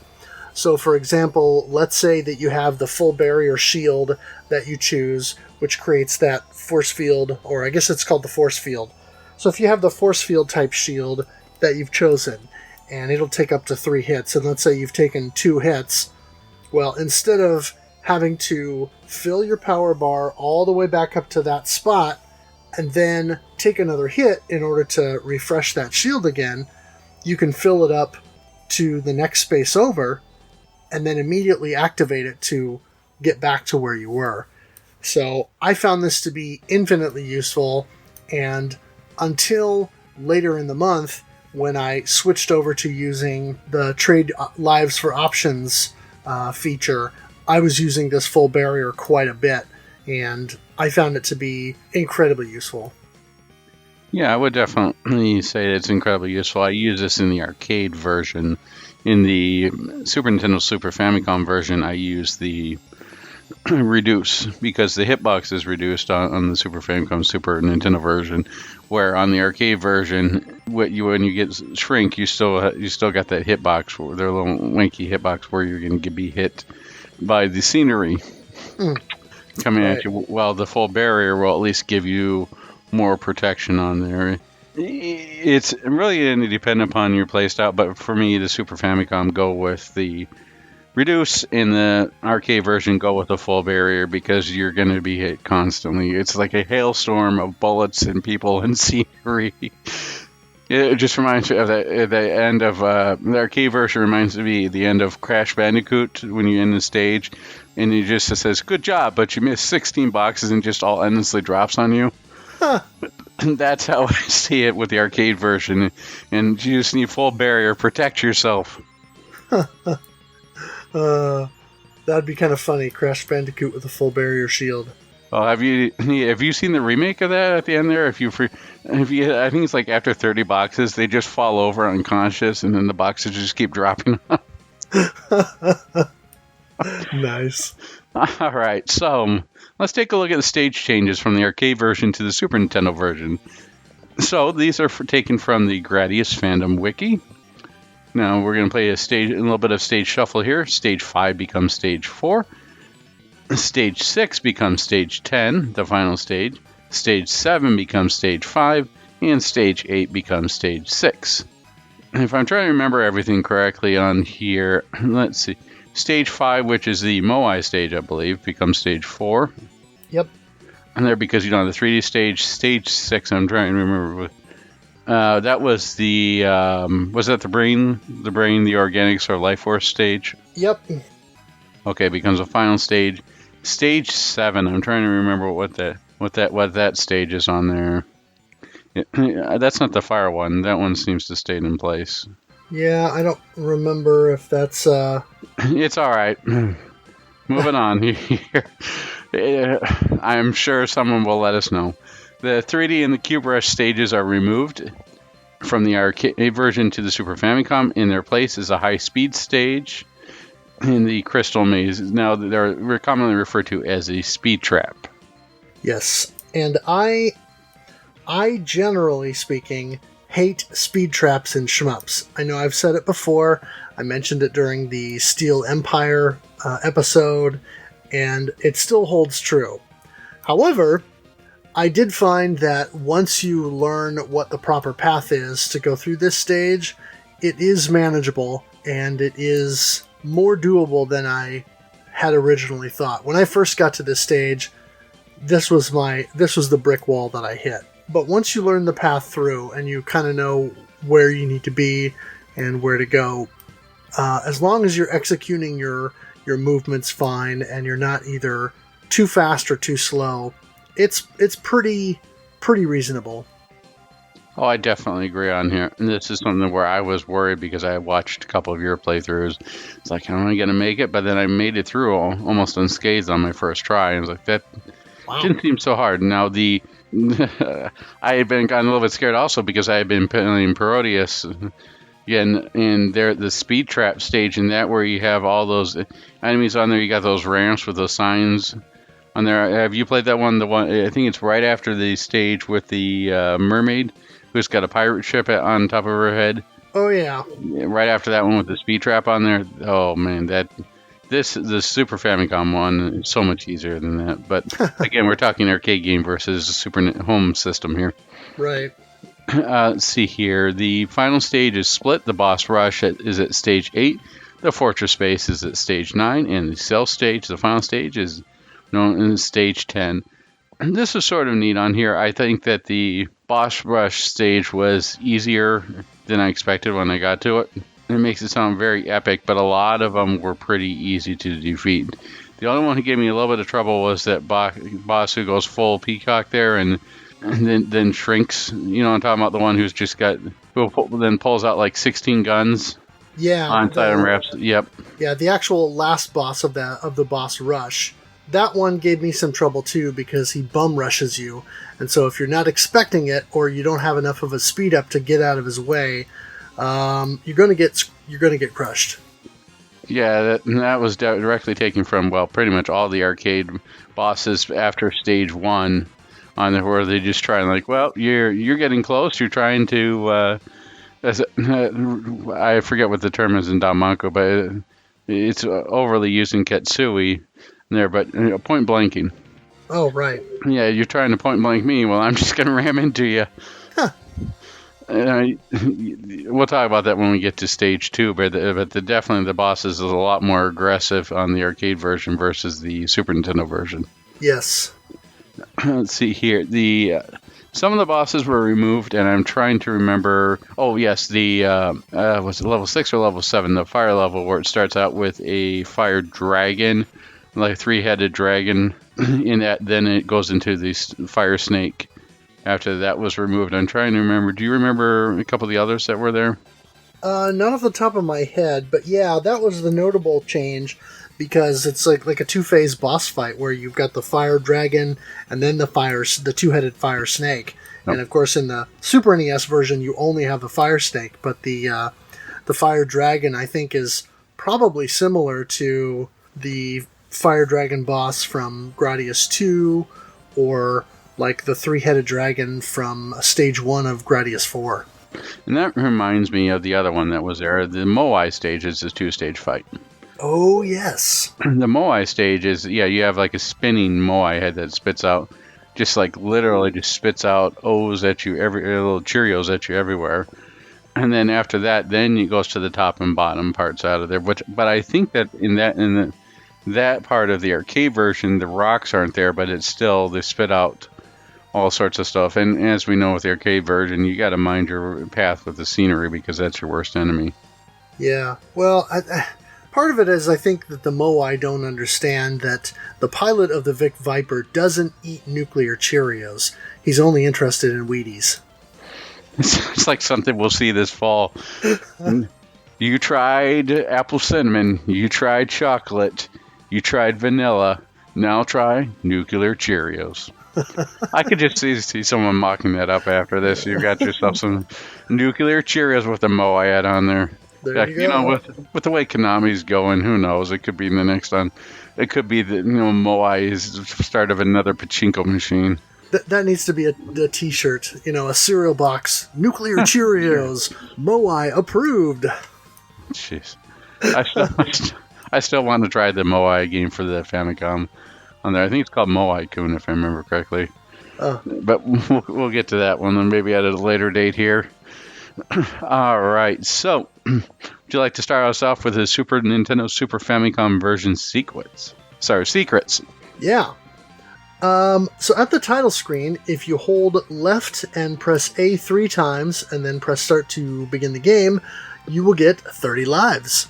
B: So for example, let's say that you have the full barrier shield that you choose, which creates that force field, or I guess it's called the force field. So if you have the force field type shield that you've chosen, and it'll take up to 3 hits, and let's say you've taken 2 hits, well, instead of having to fill your power bar all the way back up to that spot and then take another hit in order to refresh that shield again, you can fill it up to the next space over and then immediately activate it to get back to where you were. So I found this to be infinitely useful, and until later in the month, when I switched over to using the trade lives for options feature, I was using this full barrier quite a bit, and I found it to be incredibly useful.
A: Yeah, I would definitely say it's incredibly useful. I use this in the arcade version. In the Super Nintendo Super Famicom version, I use the reduce, because the hitbox is reduced on the Super Famicom Super Nintendo version, where on the arcade version, when you get shrink, you still got that hitbox, their little winky hitbox where you're going to be hit by the scenery coming at you. While the full barrier will at least give you more protection on there. It's really going to depend upon your playstyle, but for me, the Super Famicom go with the reduce, in the arcade version go with the full barrier, because you're going to be hit constantly. It's like a hailstorm of bullets and people and scenery. It just reminds me of the end of the arcade version. Reminds me the end of Crash Bandicoot when you end the stage, and it just says "Good job," but you missed 16 boxes and just all endlessly drops on you. Huh. That's how I see it with the arcade version, and you just need full barrier. Protect yourself.
B: That'd be kind of funny. Crash Bandicoot with a full barrier shield.
A: Well, have you seen the remake of that at the end there? I think it's like after 30 boxes, they just fall over unconscious, and then the boxes just keep dropping off.
B: Nice.
A: All right, so let's take a look at the stage changes from the arcade version to the Super Nintendo version. So these are taken from the Gradius fandom wiki. Now we're going to play a little bit of stage shuffle here. Stage 5 becomes stage 4. Stage 6 becomes stage 10, the final stage. Stage 7 becomes stage 5, and stage 8 becomes stage 6. If I'm trying to remember everything correctly on here, let's see. Stage 5, which is the Moai stage, I believe, becomes stage 4.
B: Yep.
A: And there, because you don't have the 3D stage. Stage 6, I'm trying to remember. That was the brain, the organics or life force stage?
B: Yep.
A: Okay, becomes a final stage. Stage 7, I'm trying to remember what that stage is on there. That's not the fire one. That one seems to stay in place.
B: Yeah, I don't remember if that's...
A: It's all right. Moving on here. I'm sure someone will let us know. The 3D and the Cube Rush stages are removed from the arcade version to the Super Famicom. In their place is a high-speed stage in the Crystal Maze. Now, they're commonly referred to as a speed trap.
B: Yes, and I generally speaking, hate speed traps in shmups. I know I've said it before. I mentioned it during the Steel Empire episode, and it still holds true. However, I did find that once you learn what the proper path is to go through this stage, it is manageable, and it is more doable than I had originally thought. When I first got to this stage, this was the brick wall that I hit. But once you learn the path through and you kind of know where you need to be and where to go, as long as you're executing your movements fine and you're not either too fast or too slow, it's pretty reasonable.
A: Oh, I definitely agree on here. And this is something where I was worried because I watched a couple of your playthroughs. It's like, am I going to make it? But then I made it through almost unscathed on my first try. And I was like, that didn't seem so hard. Now, I had been gotten a little bit scared also because I had been playing Parodius. Again, and the speed trap stage, and that where you have all those enemies on there. You got those ramps with those signs on there. Have you played that one? The one, I think it's right after the stage with the mermaid who's got a pirate ship on top of her head.
B: Oh yeah.
A: Right after that one with the speed trap on there. Oh man, the Super Famicom one is so much easier than that. But again, we're talking arcade game versus Super home system here.
B: Right.
A: Let's see here. The final stage is split. The boss rush is at stage 8. The fortress base is at stage 9. And the cell stage, the final stage, is known as stage 10. And this is sort of neat on here. I think that the boss rush stage was easier than I expected when I got to it. It makes it sound very epic, but a lot of them were pretty easy to defeat. The only one who gave me a little bit of trouble was that boss who goes full peacock there and then shrinks. You know, I'm talking about the one who's just then pulls out like 16 guns.
B: Yeah.
A: On side and wraps. Yep.
B: Yeah, the actual last boss of the boss rush. That one gave me some trouble too because he bum rushes you, and so if you're not expecting it or you don't have enough of a speed up to get out of his way, you're gonna get crushed.
A: Yeah, that was directly taken from pretty much all the arcade bosses after stage 1, where they just try and like, well, you're getting close. You're trying to. I forget what the term is in Damanko, but it's overly used in Ketsui there, but point blanking.
B: Oh, right.
A: Yeah, you're trying to point blank me. Well, I'm just going to ram into you.
B: Huh.
A: We'll talk about that when we get to stage 2, but definitely the bosses is a lot more aggressive on the arcade version versus the Super Nintendo version.
B: Yes.
A: Let's see here. Some of the bosses were removed, and I'm trying to remember. Oh, yes, was it level 6 or level 7? The fire level where it starts out with a fire dragon, like a 3-headed dragon. In that, then it goes into the fire snake. After that was removed, I'm trying to remember. Do you remember a couple of the others that were there?
B: Not off the top of my head, but yeah, that was the notable change. Because it's like a 2-phase boss fight where you've got the fire dragon and then the 2-headed fire snake. Yep. And of course, in the Super NES version, you only have the fire snake, but the fire dragon I think is probably similar to the fire dragon boss from Gradius II, or like the 3-headed dragon from stage 1 of Gradius IV.
A: And that reminds me of the other one that was there. The Moai stage is a 2-stage fight.
B: Oh, yes.
A: The Moai stage is, you have like a spinning Moai head that spits out, literally spits out O's at you, little Cheerios at you everywhere. And then after that, then it goes to the top and bottom parts out of there. But I think that in that part of the arcade version, the rocks aren't there, but it's still, they spit out all sorts of stuff. And as we know with the arcade version, you got to mind your path with the scenery because that's your worst enemy.
B: Yeah, well, part of it is I think that the Moai don't understand that the pilot of the Vic Viper doesn't eat nuclear Cheerios. He's only interested in Wheaties.
A: It's like something we'll see this fall. You tried apple cinnamon. You tried chocolate. You tried vanilla. Now try nuclear Cheerios. I could just see someone mocking that up after this. You got yourself some nuclear Cheerios with a Moai ad on there.
B: There you go.
A: With the way Konami's going, who knows? It could be the next one. It could be the Moai is the start of another pachinko machine.
B: That needs to be a T-shirt. A cereal box. Nuclear Cheerios. Moai approved.
A: Jeez, I still want to try the Moai game for the Famicom on there. I think it's called Moai-kun if I remember correctly. But we'll get to that one and maybe at a later date here. All right, so would you like to start us off with the Super Nintendo Super Famicom version secrets?
B: Yeah. So at the title screen, if you hold left and press A 3 times and then press start to begin the game, you will get 30 lives.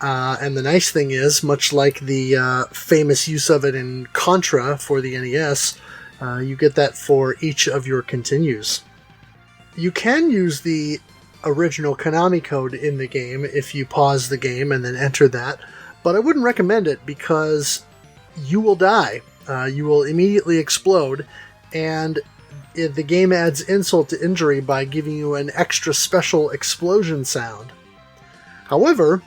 B: And the nice thing is, much like the famous use of it in Contra for the NES, you get that for each of your continues. You can use the original Konami code in the game if you pause the game and then enter that, but I wouldn't recommend it because you will die. You will immediately explode, and the game adds insult to injury by giving you an extra special explosion sound. However,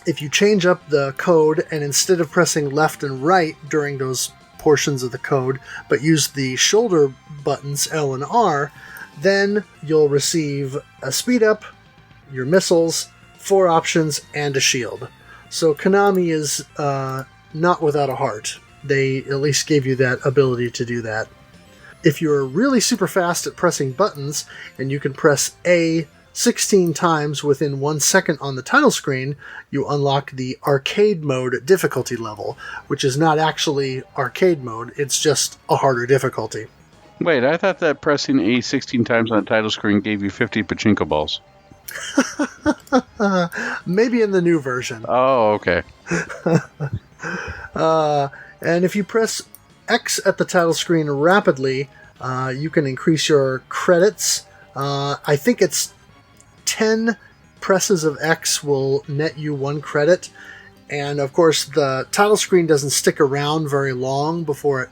B: if you change up the code and instead of pressing left and right during those portions of the code, but use the shoulder buttons L and R, then you'll receive a speed up, your missiles, 4 options, and a shield. So Konami is not without a heart. They at least gave you that ability to do that. If you're really super fast at pressing buttons, and you can press A 16 times within 1 second on the title screen, you unlock the arcade mode difficulty level, which is not actually arcade mode, it's just a harder difficulty.
A: Wait, I thought that pressing A 16 times on the title screen gave you 50 pachinko balls.
B: Maybe in the new version.
A: Oh, okay.
B: And if you press X at the title screen rapidly, you can increase your credits. I think it's 10 presses of X will net you 1 credit. And of course, the title screen doesn't stick around very long before it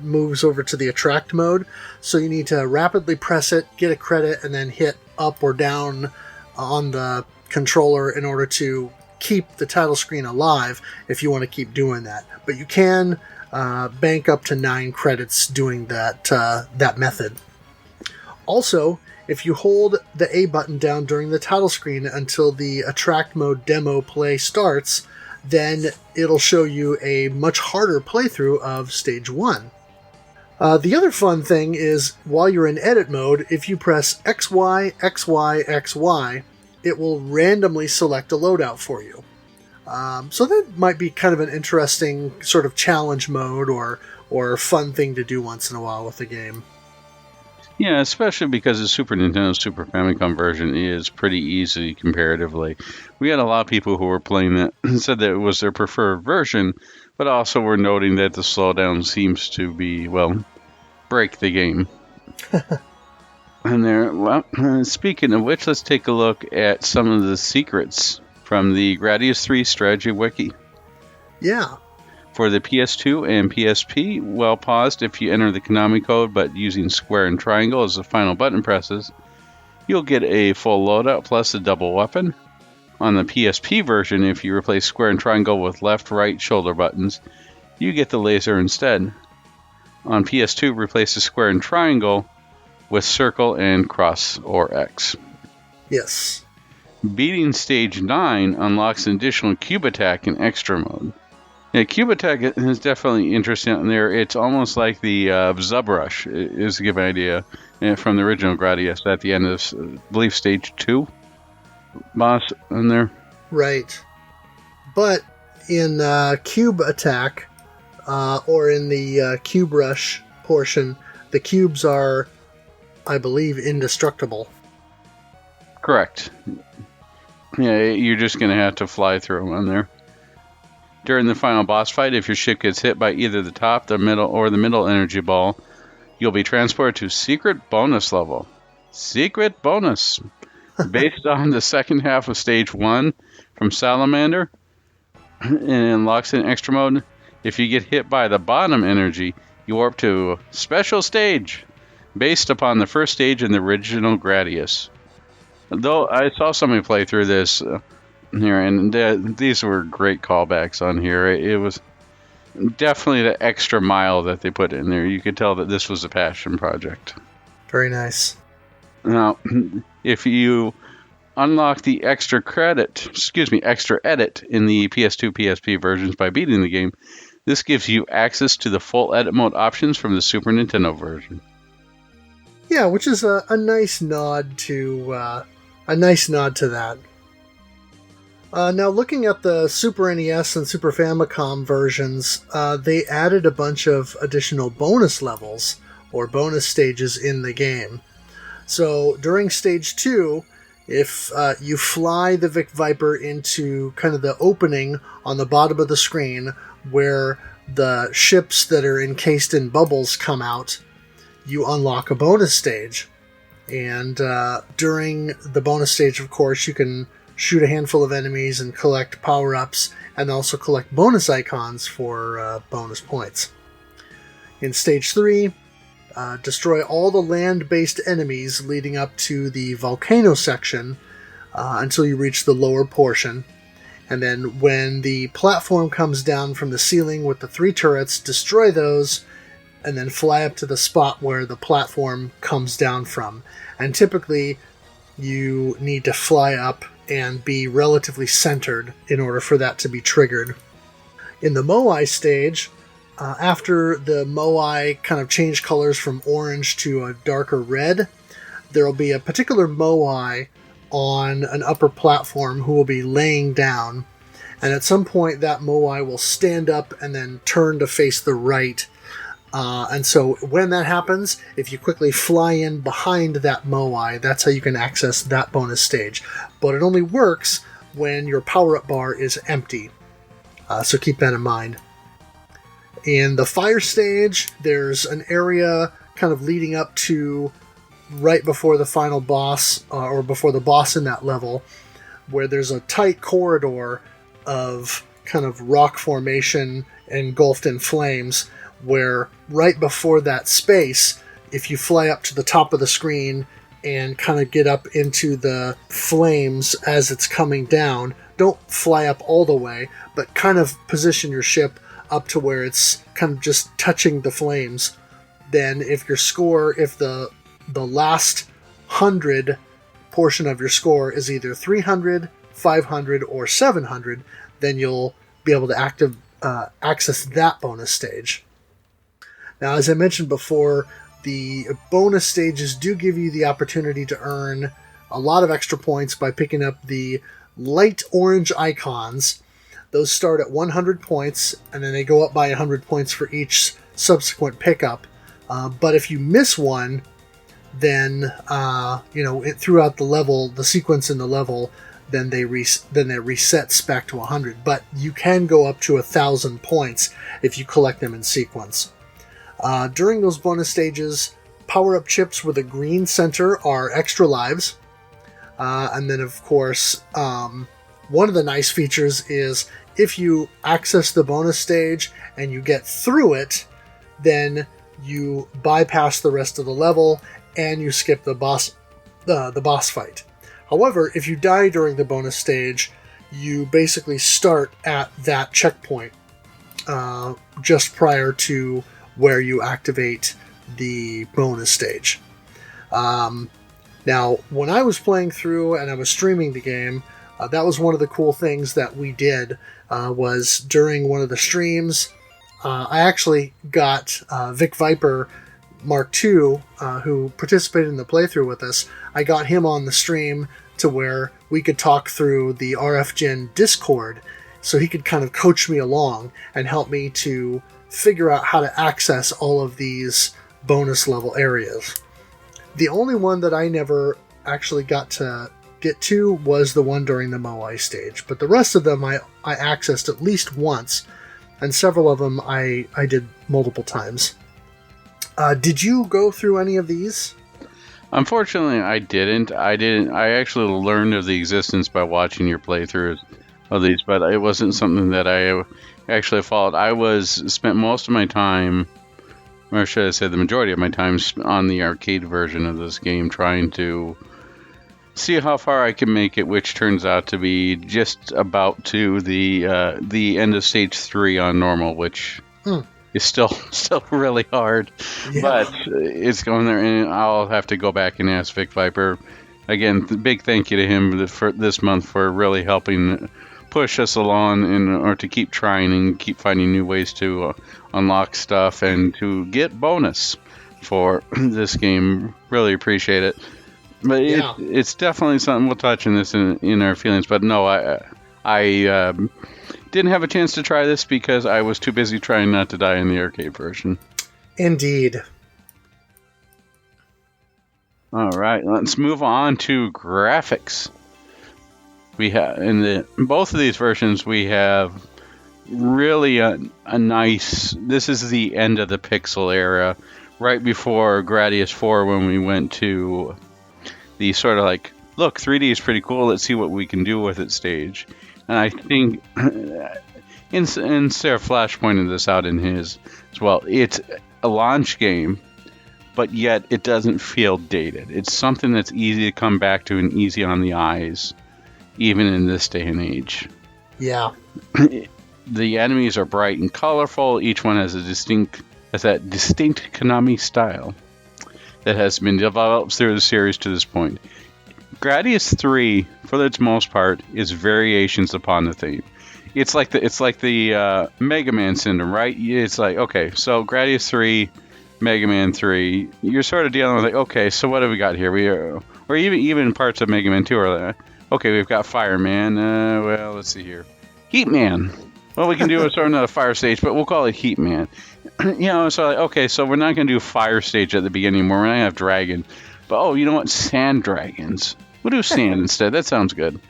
B: moves over to the attract mode. So you need to rapidly press it, get a credit, and then hit up or down on the controller in order to keep the title screen alive if you want to keep doing that. But you can bank up to 9 credits doing that method. Also, if you hold the A button down during the title screen until the attract mode demo play starts, then it'll show you a much harder playthrough of stage 1. The other fun thing is, while you're in edit mode, if you press XY, XY, XY, it will randomly select a loadout for you. So that might be kind of an interesting sort of challenge mode or fun thing to do once in a while with the game.
A: Yeah, especially because the Super Nintendo Super Famicom version is pretty easy comparatively. We had a lot of people who were playing it and said that it was their preferred version, but also were noting that the slowdown seems to be, well, break the game. And there, well, speaking of which, let's take a look at some of the secrets from the Gradius III strategy wiki.
B: Yeah.
A: For the PS2 and PSP, well paused if you enter the Konami code, but using square and triangle as the final button presses, you'll get a full loadout plus a double weapon. On the PSP version, if you replace square and triangle with left, right, shoulder buttons, you get the laser instead. On PS2, replace the square and triangle with circle and cross or X.
B: Yes.
A: Beating stage 9 unlocks an additional cube attack in extra mode. Yeah, cube attack is definitely interesting in there. It's almost like the Zub Rush, is to give an idea, from the original Gradius at the end of, I believe, stage 2 boss in there.
B: Right. But in cube attack, or in the cube rush portion, the cubes are, I believe, indestructible.
A: Correct. Yeah, you're just going to have to fly through them on there. During the final boss fight, if your ship gets hit by either the top, the middle, or the middle energy ball, you'll be transported to Secret Bonus level. Secret Bonus! Based on the second half of Stage 1 from Salamander, and unlocks in extra mode. If you get hit by the bottom energy, you warp to Special Stage, based upon the first stage in the original Gradius. Though I saw somebody play through this here, and these were great callbacks on here. It was definitely the extra mile that they put in there. You could tell that this was a passion project.
B: Very nice.
A: Now, if you unlock the extra edit in the PS2, PSP versions by beating the game, this gives you access to the full edit mode options from the Super Nintendo version.
B: Yeah, which is a nice nod to that. Now, looking at the Super NES and Super Famicom versions, they added a bunch of additional bonus levels or bonus stages in the game. So during Stage 2, if you fly the Vic Viper into kind of the opening on the bottom of the screen where the ships that are encased in bubbles come out, you unlock a bonus stage. And during the bonus stage, of course, you can shoot a handful of enemies and collect power-ups, and also collect bonus icons for bonus points. In Stage 3, destroy all the land-based enemies leading up to the volcano section until you reach the lower portion. And then when the platform comes down from the ceiling with the 3 turrets, destroy those, and then fly up to the spot where the platform comes down from. And typically, you need to fly up and be relatively centered in order for that to be triggered. In the Moai stage, after the Moai kind of change colors from orange to a darker red, there will be a particular Moai on an upper platform who will be laying down, and at some point that Moai will stand up and then turn to face the right. And so when that happens, if you quickly fly in behind that Moai, that's how you can access that bonus stage. But it only works when your power-up bar is empty. So keep that in mind. In the fire stage, there's an area kind of leading up to right before the final boss, or before the boss in that level, where there's a tight corridor of kind of rock formation engulfed in flames, where right before that space, if you fly up to the top of the screen and kind of get up into the flames as it's coming down, don't fly up all the way, but kind of position your ship up to where it's kind of just touching the flames. Then if the last 100 portion of your score is either 300, 500, or 700, then you'll be able to access that bonus stage. Now, as I mentioned before, the bonus stages do give you the opportunity to earn a lot of extra points by picking up the light orange icons. Those start at 100 points, and then they go up by 100 points for each subsequent pickup. But if you miss one, then throughout the level, the sequence in the level, then they resets back to 100. But you can go up to 1,000 points if you collect them in sequence. During those bonus stages, power-up chips with a green center are extra lives. And then, of course, one of the nice features is if you access the bonus stage and you get through it, then you bypass the rest of the level and you skip the boss fight. However, if you die during the bonus stage, you basically start at that checkpoint just prior to where you activate the bonus stage. Now, when I was playing through and I was streaming the game, that was one of the cool things that we did, was during one of the streams, I actually got Vic Viper Mark II, who participated in the playthrough with us. I got him on the stream to where we could talk through the RF Gen Discord, so he could kind of coach me along and help me to figure out how to access all of these bonus level areas. The only one that I never actually got to get to was the one during the Moai stage, but the rest of them I accessed at least once, and several of them I did multiple times. Did you go through any of these?
A: Unfortunately, I didn't. I actually learned of the existence by watching your playthroughs of these, but it wasn't something that I actually followed. I spent most of my time, or should I say the majority of my time, on the arcade version of this game, trying to see how far I can make it, which turns out to be just about to the end of stage 3 on normal, which is still really hard. Yeah. But it's going there, and I'll have to go back and ask Vic Viper. Again, big thank you to him for this month for really helping push us along or to keep trying and keep finding new ways to unlock stuff and to get bonus for this game. Really appreciate it. But yeah, it's definitely something we'll touch on this in our feelings. But no, I didn't have a chance to try this because I was too busy trying not to die in the arcade version.
B: Indeed.
A: All right, let's move on to graphics. We have in both of these versions we have really a nice. This is the end of the pixel era, right before Gradius IV, when we went to the sort of like, look, 3D is pretty cool. Let's see what we can do with it stage. And I think, and Sarah Flash pointed this out in his as well. It's a launch game, but yet it doesn't feel dated. It's something that's easy to come back to and easy on the eyes, even in this day and age.
B: Yeah.
A: The enemies are bright and colorful. Each one has that distinct Konami style that has been developed through the series to this point. Gradius III, for its most part, is variations upon the theme. It's like the Mega Man syndrome, right? It's like, okay, so Gradius III, Mega Man 3, you're sort of dealing with like, okay, so what have we got here? Or even parts of Mega Man 2 are like, okay, we've got Fireman. Well, let's see here, Heat Man. Well, we can do a sort of not a fire stage, but we'll call it Heat Man. So like, okay, so we're not going to do fire stage at the beginning anymore. We're not going to have dragon. But, oh, you know what? Sand dragons. We'll do sand instead. That sounds good.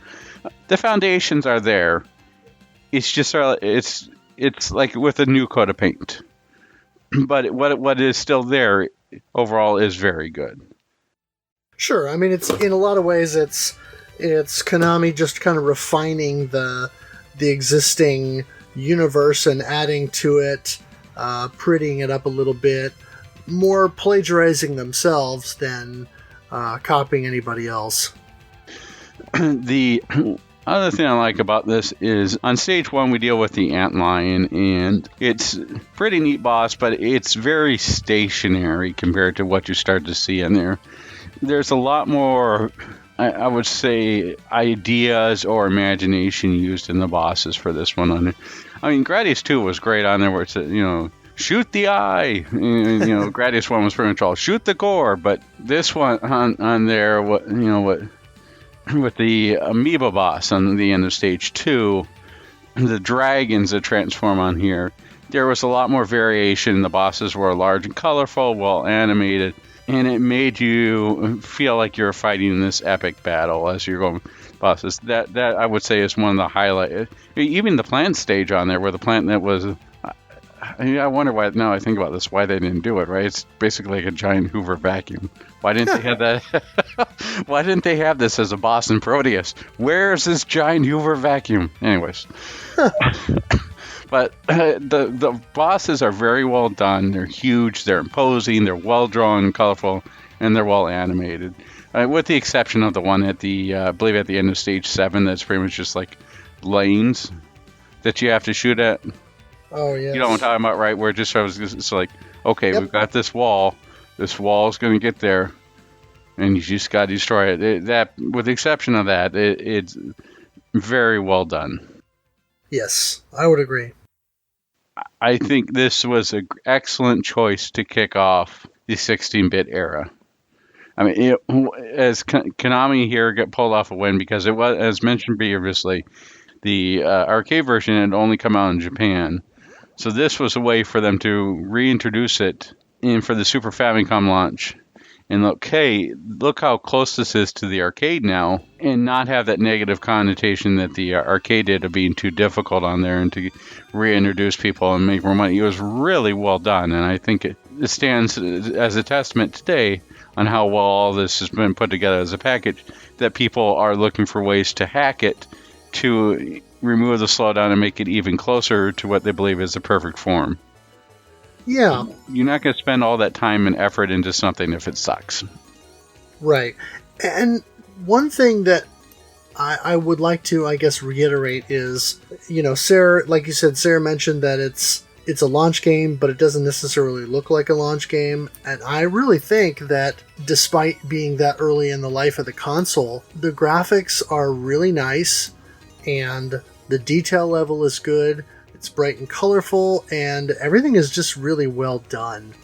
A: The foundations are there. It's just, it's it's like with a new coat of paint. But what is still there overall is very good.
B: Sure, I mean, it's in a lot of ways it's Konami just kind of refining the existing universe and adding to it, prettying it up a little bit, more plagiarizing themselves than copying anybody else.
A: The other thing I like about this is on stage 1 we deal with the antlion, and it's a pretty neat boss, but it's very stationary compared to what you start to see in there. There's a lot more, I would say, ideas or imagination used in the bosses for this one. I mean, Gradius II was great on there, where it's, shoot the eye. Gradius I was pretty much all shoot the core, but this one on there, with the amoeba boss on the end of stage 2, the dragons that transform on here, there was a lot more variation. The bosses were large and colorful, well animated. And it made you feel like you're fighting this epic battle as you're going bosses. That I would say is one of the highlights. Even the plant stage on there, where the plant that was... I wonder why, now I think about this, why they didn't do it, right? It's basically like a giant Hoover vacuum. Why didn't they have that? Why didn't they have this as a boss in Proteus? Where's this giant Hoover vacuum? Anyways. But the bosses are very well done. They're huge, they're imposing, they're well drawn, colorful, and they're well animated. With the exception of the one at I believe at the end of stage 7, that's pretty much just like lanes that you have to shoot at.
B: Oh yeah.
A: You know what I'm talking about, right? Where it's like, okay, We've got this wall. This wall's going to get there, and you just got to destroy it. That, with the exception of that, it's very well done.
B: Yes, I would agree.
A: I think this was an excellent choice to kick off the 16-bit era. I mean, as Konami here got pulled off a win because it was, as mentioned previously, the arcade version had only come out in Japan. So this was a way for them to reintroduce it in for the Super Famicom launch. And look how close this is to the arcade now, and not have that negative connotation that the arcade did of being too difficult on there, and to reintroduce people and make more money. It was really well done, and I think it stands as a testament today on how well all this has been put together as a package, that people are looking for ways to hack it to remove the slowdown and make it even closer to what they believe is the perfect form.
B: Yeah.
A: You're not going to spend all that time and effort into something if it sucks. Right.
B: And one thing that I would like to, I guess, reiterate is, Sarah, like you said, Sarah mentioned that it's a launch game, but it doesn't necessarily look like a launch game. And I really think that despite being that early in the life of the console, the graphics are really nice and the detail level is good. It's bright and colorful, and everything is just really well done.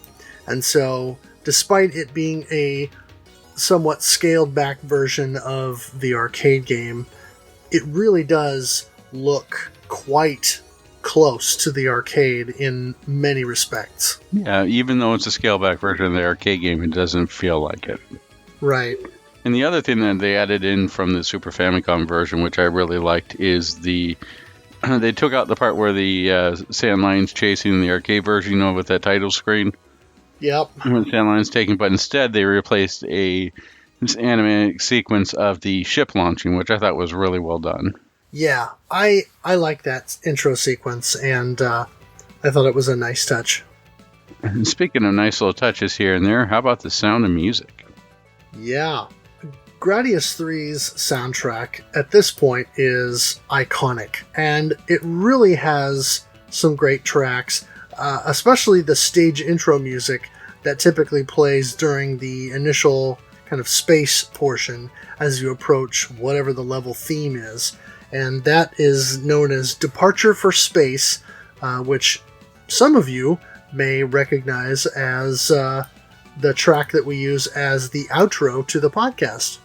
B: And so, despite it being a somewhat scaled back version of the arcade game, it really does look quite close to the arcade in many respects.
A: Yeah, even though it's a scaled back version of the arcade game, it doesn't feel like it.
B: Right.
A: And the other thing that they added in from the Super Famicom version, which I really liked, is they took out the part where the sand lion's chasing the arcade version, with that title screen.
B: Yep.
A: When the sand lion's taken, but instead they replaced this animated sequence of the ship launching, which I thought was really well done.
B: Yeah, I like that intro sequence, and I thought it was a nice touch.
A: And speaking of nice little touches here and there, how about the sound and music?
B: Yeah. Gradius III's soundtrack at this point is iconic, and it really has some great tracks, especially the stage intro music that typically plays during the initial kind of space portion as you approach whatever the level theme is. And that is known as Departure for Space, which some of you may recognize as the track that we use as the outro to the podcast.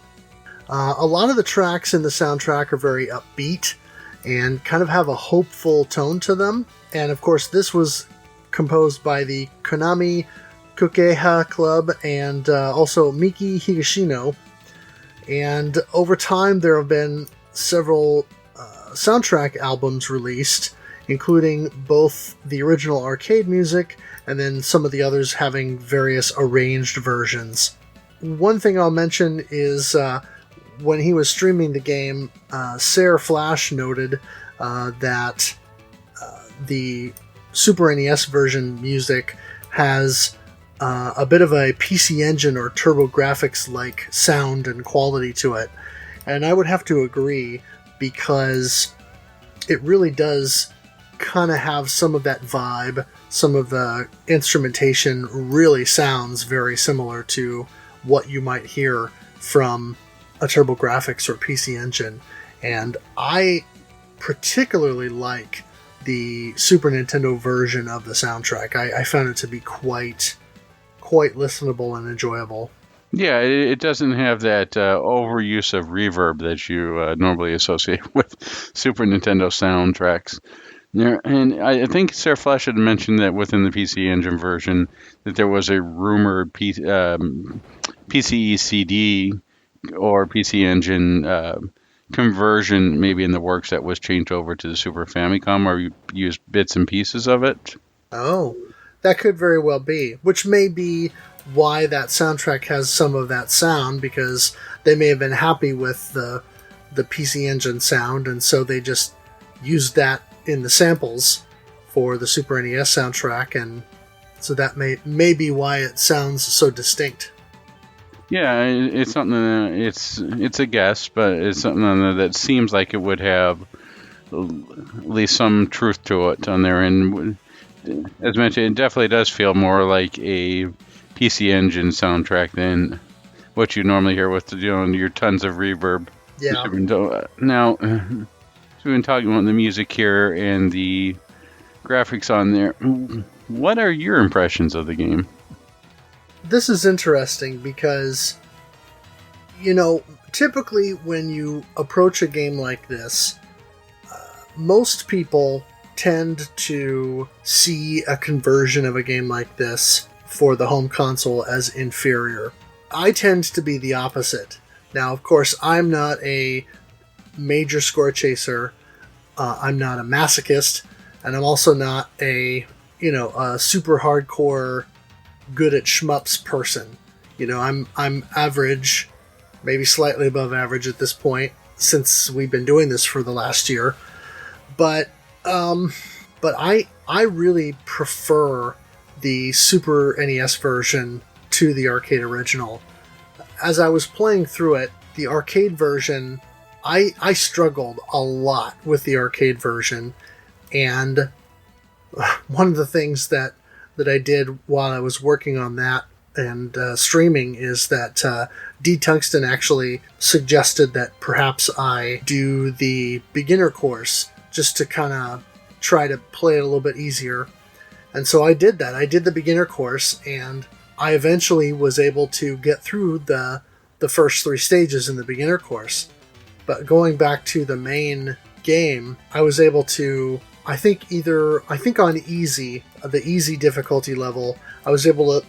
B: A lot of the tracks in the soundtrack are very upbeat and kind of have a hopeful tone to them. And of course, this was composed by the Konami Kokeha Club and also Miki Higashino. And over time, there have been several soundtrack albums released, including both the original arcade music and then some of the others having various arranged versions. One thing I'll mention is when he was streaming the game, Sarah Flash noted that the Super NES version music has a bit of a PC Engine or TurboGrafx-like sound and quality to it. And I would have to agree, because it really does kind of have some of that vibe. Some of the instrumentation really sounds very similar to what you might hear from a TurboGrafx or PC Engine. And I particularly like the Super Nintendo version of the soundtrack. I found it to be quite listenable and enjoyable.
A: Yeah, it doesn't have that overuse of reverb that you normally associate with Super Nintendo soundtracks. Yeah, and I think Sarah Flash had mentioned that within the PC Engine version that there was a rumored PCE CD or PC Engine conversion maybe in the works that was changed over to the Super Famicom, or you used bits and pieces of it.
B: Oh, that could very well be, which may be why that soundtrack has some of that sound, because they may have been happy with the PC Engine sound, and so they just used that in the samples for the Super NES soundtrack, and so that may be why it sounds so distinct.
A: Yeah, it's something that it's a guess, but it's something that seems like it would have at least some truth to it on there. And as mentioned, it definitely does feel more like a PC Engine soundtrack than what you normally hear with your tons of reverb.
B: Yeah.
A: Now, so we've been talking about the music here and the graphics on there. What are your impressions of the game?
B: This is interesting because, typically when you approach a game like this, most people tend to see a conversion of a game like this for the home console as inferior. I tend to be the opposite. Now, of course, I'm not a major score chaser. I'm not a masochist, and I'm also not a super hardcore, good at shmups person. I'm average, maybe slightly above average at this point, since we've been doing this for the last year. But I really prefer the Super NES version to the arcade original. As I was playing through it, the arcade version, I struggled a lot with the arcade version, and one of the things that I did while I was working on that and streaming is that D. Tungsten actually suggested that perhaps I do the beginner course just to kind of try to play it a little bit easier. And so I did that. I did the beginner course, and I eventually was able to get through the first 3 stages in the beginner course. But going back to the main game, I was able to, I think on easy, the easy difficulty level, I was able to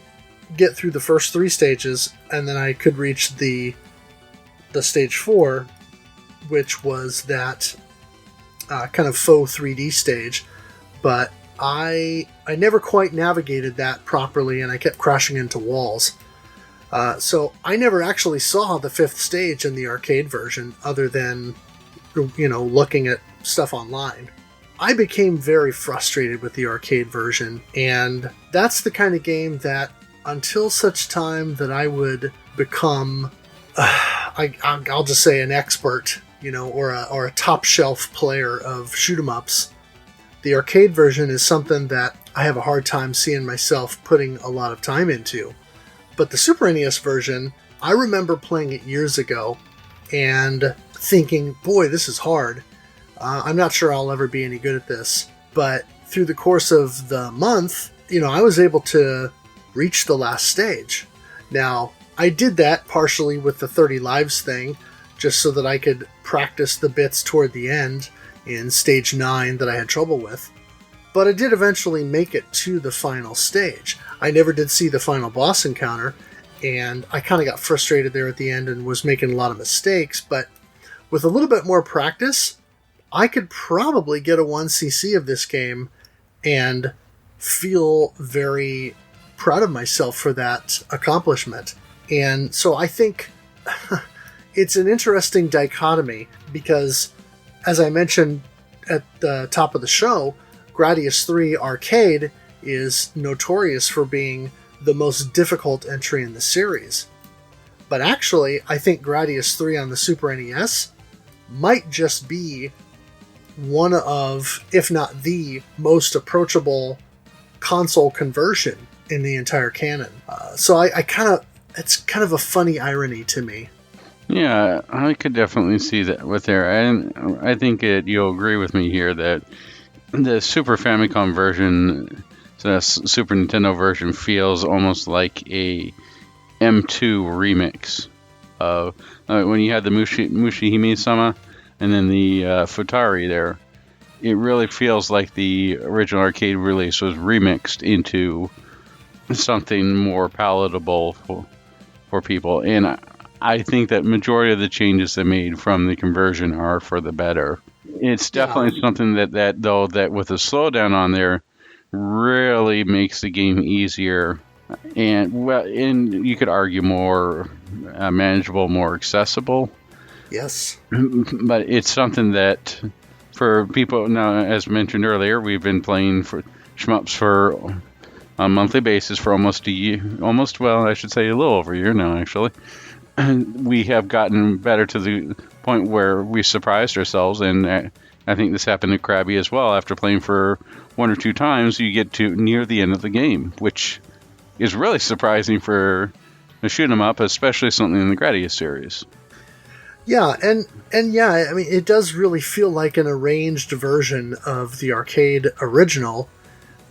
B: get through the first 3 stages, and then I could reach the stage 4, which was that kind of faux 3D stage. But I never quite navigated that properly, and I kept crashing into walls. So I never actually saw the 5th stage in the arcade version, other than looking at stuff online. I became very frustrated with the arcade version, and that's the kind of game that, until such time that I would become, I'll just say, an expert, or a top shelf player of shoot 'em ups, the arcade version is something that I have a hard time seeing myself putting a lot of time into. But the Super NES version, I remember playing it years ago and thinking, boy, this is hard. I'm not sure I'll ever be any good at this. But through the course of the month, I was able to reach the last stage. Now, I did that partially with the 30 lives thing, just so that I could practice the bits toward the end in stage 9 that I had trouble with. But I did eventually make it to the final stage. I never did see the final boss encounter, and I kind of got frustrated there at the end and was making a lot of mistakes, but with a little bit more practice, I could probably get a 1cc of this game and feel very proud of myself for that accomplishment. And so I think it's an interesting dichotomy because, as I mentioned at the top of the show, Gradius III Arcade is notorious for being the most difficult entry in the series. But actually, I think Gradius III on the Super NES might just be one of, if not the most approachable console conversion in the entire canon. So it's kind of a funny irony to me.
A: Yeah, I could definitely see that with there. And I think you'll agree with me here that the Super Famicom version, so the Super Nintendo version, feels almost like a M2 remix of when you had the Mushihime-sama and then the Futari there. It really feels like the original arcade release was remixed into something more palatable for people. And I think that majority of the changes they made from the conversion are for the better. It's definitely something that with a slowdown on there really makes the game easier and you could argue more manageable, more accessible.
B: Yes.
A: But it's something that for people now, as mentioned earlier, we've been playing for shmups for on a monthly basis for almost a year, I should say a little over a year now, actually. And we have gotten better to the point where we surprised ourselves, and I think this happened to Krabby as well. After playing for one or two times, you get to near the end of the game, which is really surprising for a shoot 'em up, especially something in the Gradius series.
B: Yeah, and yeah, I mean, it does really feel like an arranged version of the arcade original,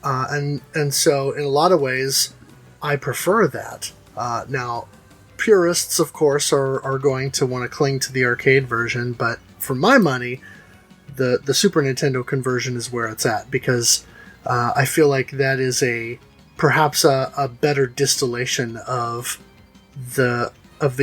B: and so in a lot of ways, I prefer that. Now, purists, of course, are going to want to cling to the arcade version, but for my money, the Super Nintendo conversion is where it's at, because I feel like that is perhaps a better distillation of the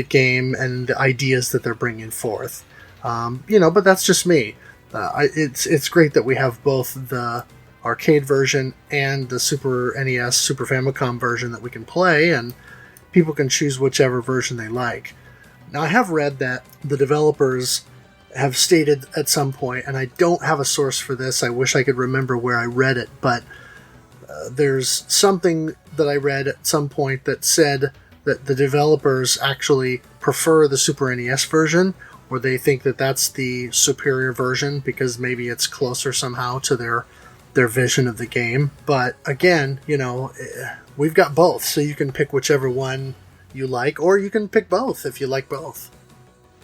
B: game and the ideas that they're bringing forth. But that's just me. It's great that we have both the arcade version and the Super NES, Super Famicom version that we can play, and people can choose whichever version they like. Now, I have read that the developers have stated at some point, and I don't have a source for this, I wish I could remember where I read it, but there's something that I read at some point that said that the developers actually prefer the Super NES version, or they think that that's the superior version because maybe it's closer somehow to their vision of the game. But again, we've got both, so you can pick whichever one you like, or you can pick both if you like both.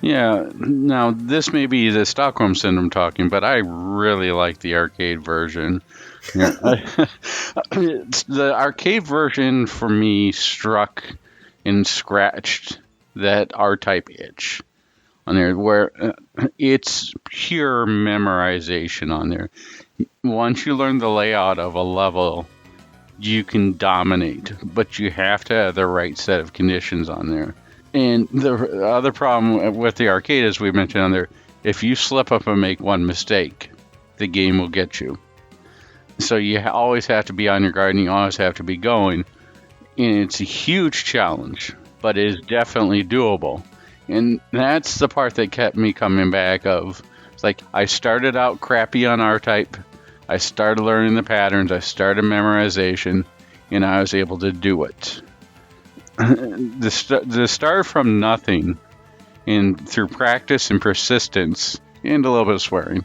A: Yeah, now this may be the Stockholm Syndrome talking, but I really like the arcade version. Yeah, the arcade version for me struck and scratched that R-Type itch on there, where it's pure memorization on there. Once you learn the layout of a level, you can dominate, but you have to have the right set of conditions on there. And the other problem with the arcade, as we mentioned on there, if you slip up and make one mistake, the game will get you. So you always have to be on your guard, and you always have to be going. And it's a huge challenge, but it is definitely doable. And that's the part that kept me coming back of, it's like, I started out crappy on R-Type, I started learning the patterns, I started memorization, and I was able to do it. The start from nothing, and through practice and persistence, and a little bit of swearing,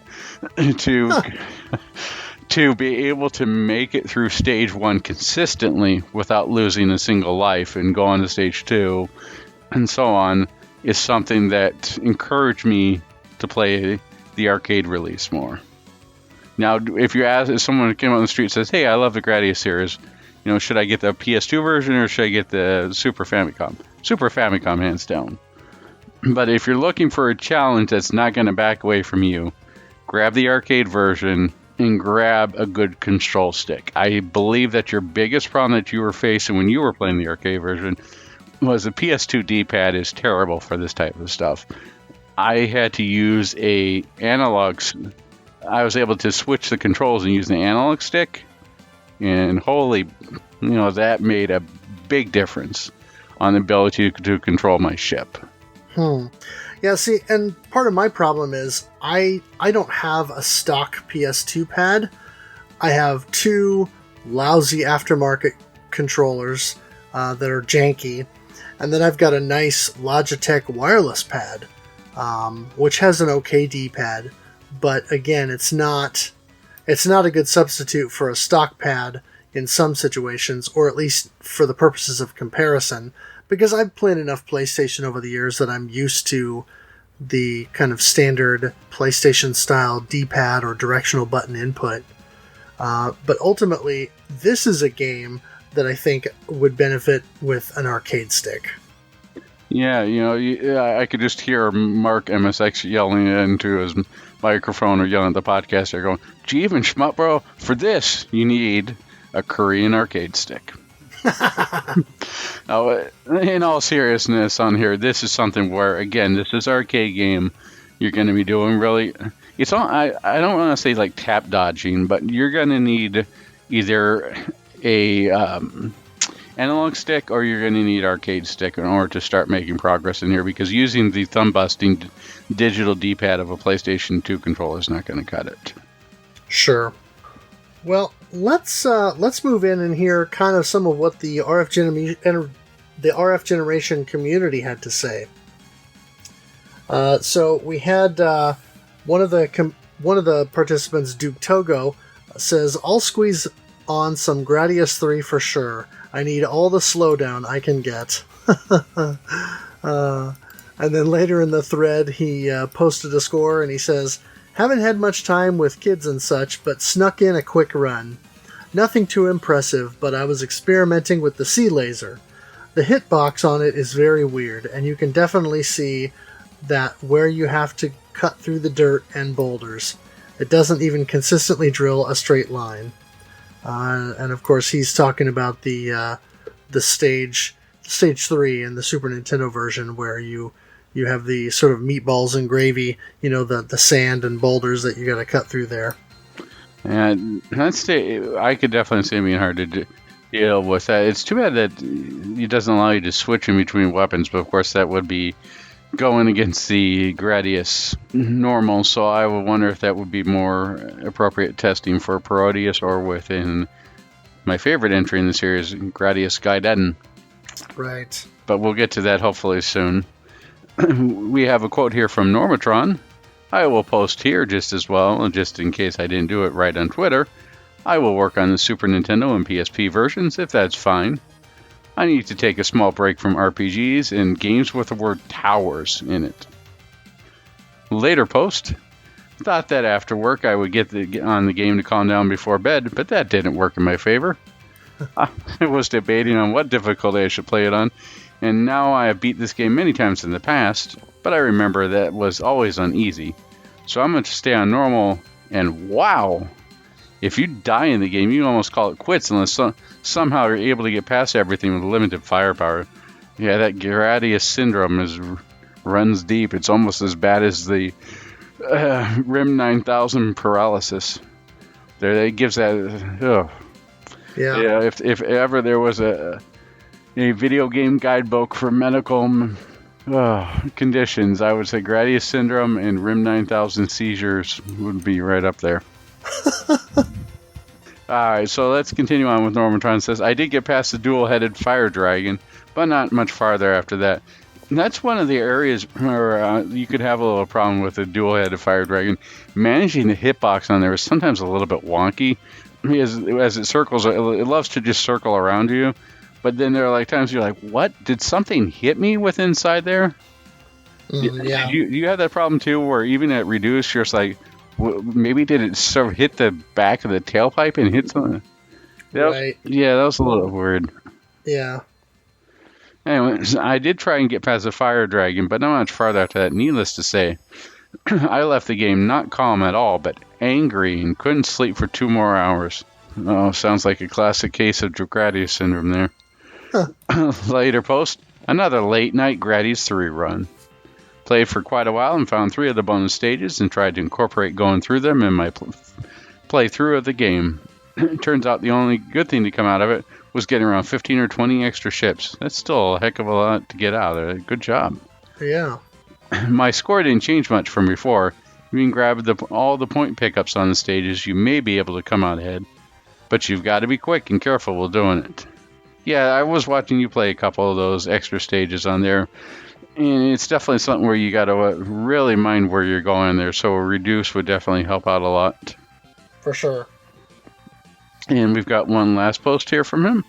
A: to be able to make it through stage 1 consistently without losing a single life and go on to stage 2 and so on is something that encouraged me to play the arcade release more. Now, if someone came out on the street and says, "Hey, I love the Gradius series, should I get the PS2 version or should I get the Super Famicom?" Super Famicom, hands down. But if you're looking for a challenge that's not going to back away from you, grab the arcade version and grab a good control stick. I believe that your biggest problem that you were facing when you were playing the arcade version was the PS2 D-pad is terrible for this type of stuff. I had to use a analog I was able to switch the controls and use the analog stick, and holy, that made a big difference on the ability to control my ship.
B: Yeah, see, and part of my problem is I don't have a stock PS2 pad. I have two lousy aftermarket controllers that are janky, and then I've got a nice Logitech wireless pad, which has an okay D-pad, but again, it's not a good substitute for a stock pad in some situations, or at least for the purposes of comparison, because I've played enough PlayStation over the years that I'm used to the kind of standard PlayStation-style D-pad or directional button input. But ultimately, this is a game that I think would benefit with an arcade stick.
A: Yeah, I could just hear Mark MSX yelling into his microphone or yelling at the podcast. They're going, "Gee, even shmup, bro, for this, you need a Korean arcade stick." Now, in all seriousness on here, this is something where, again, this is arcade game. You're going to be doing really... It's all, I don't want to say like tap dodging, but you're going to need either a analog stick or you're going to need arcade stick in order to start making progress in here, because using the thumb-busting digital D-pad of a PlayStation 2 controller is not going to cut it.
B: Sure. Well, let's move in and hear kind of some of what the RF generation community had to say. So we had one of the participants, Duke Togo, says, "I'll squeeze on some Gradius III for sure. I need all the slowdown I can get." And then later in the thread, he posted a score and he says, "Haven't had much time with kids and such, but snuck in a quick run. Nothing too impressive, but I was experimenting with the C-Laser. The hitbox on it is very weird, and you can definitely see that where you have to cut through the dirt and boulders. It doesn't even consistently drill a straight line." And of course, he's talking about the stage 3 in the Super Nintendo version, where you have the sort of meatballs and gravy, the sand and boulders that you got to cut through there.
A: And I could definitely see it being hard to deal with that. It's too bad that it doesn't allow you to switch in between weapons, but of course that would be going against the Gradius normal, so I would wonder if that would be more appropriate testing for Parodius or within my favorite entry in the series, Gradius Gaiden.
B: Right.
A: But we'll get to that hopefully soon. We have a quote here from Normatron. "I will post here just as well, just in case I didn't do it right on Twitter. I will work on the Super Nintendo and PSP versions, if that's fine. I need to take a small break from RPGs and games with the word towers in it." Later post. "Thought that after work I would get on the game to calm down before bed, but that didn't work in my favor. I was debating on what difficulty I should play it on, and now I have beat this game many times in the past, but I remember that was always on easy. So I'm going to stay on normal, and wow! If you die in the game, you almost call it quits unless somehow you're able to get past everything with limited firepower. Yeah, that Gradius syndrome runs deep. It's almost as bad as the RIM 9000 paralysis. It gives that... Yeah, if ever there was a video game guidebook for medical conditions, I would say Gradius syndrome and RIM 9000 seizures would be right up there. Alright, so let's continue on with Normatron. Says, "I did get past the dual-headed fire dragon, but not much farther after that." And that's one of the areas where you could have a little problem with a dual-headed fire dragon. Managing the hitbox on there is sometimes a little bit wonky. As it circles, it loves to just circle around you. But then there are like times you're like, what? Did something hit me with inside there?
B: Yeah.
A: Do you have that problem too, where even at reduced, you're just like, maybe did it sort of hit the back of the tailpipe and hit something?
B: Right.
A: Yeah, that was a little weird.
B: Yeah.
A: Anyway, I did try and get past the fire dragon, but not much farther after that. Needless to say, I left the game not calm at all, but angry and couldn't sleep for 2 more hours. Oh, sounds like a classic case of Gradius syndrome there. Huh. Later post, another late night Gradius III run. Played for quite a while and found 3 of the bonus stages and tried to incorporate going through them in my playthrough of the game. It turns out the only good thing to come out of it was getting around 15 or 20 extra ships. That's still a heck of a lot to get out of it. Good job.
B: Yeah.
A: My score didn't change much from before. If you can grab all the point pickups on the stages, you may be able to come out ahead. But you've got to be quick and careful while doing it. Yeah, I was watching you play a couple of those extra stages on there. And it's definitely something where you got to really mind where you're going there. So a reduce would definitely help out a lot.
B: For sure.
A: And we've got one last post here from him.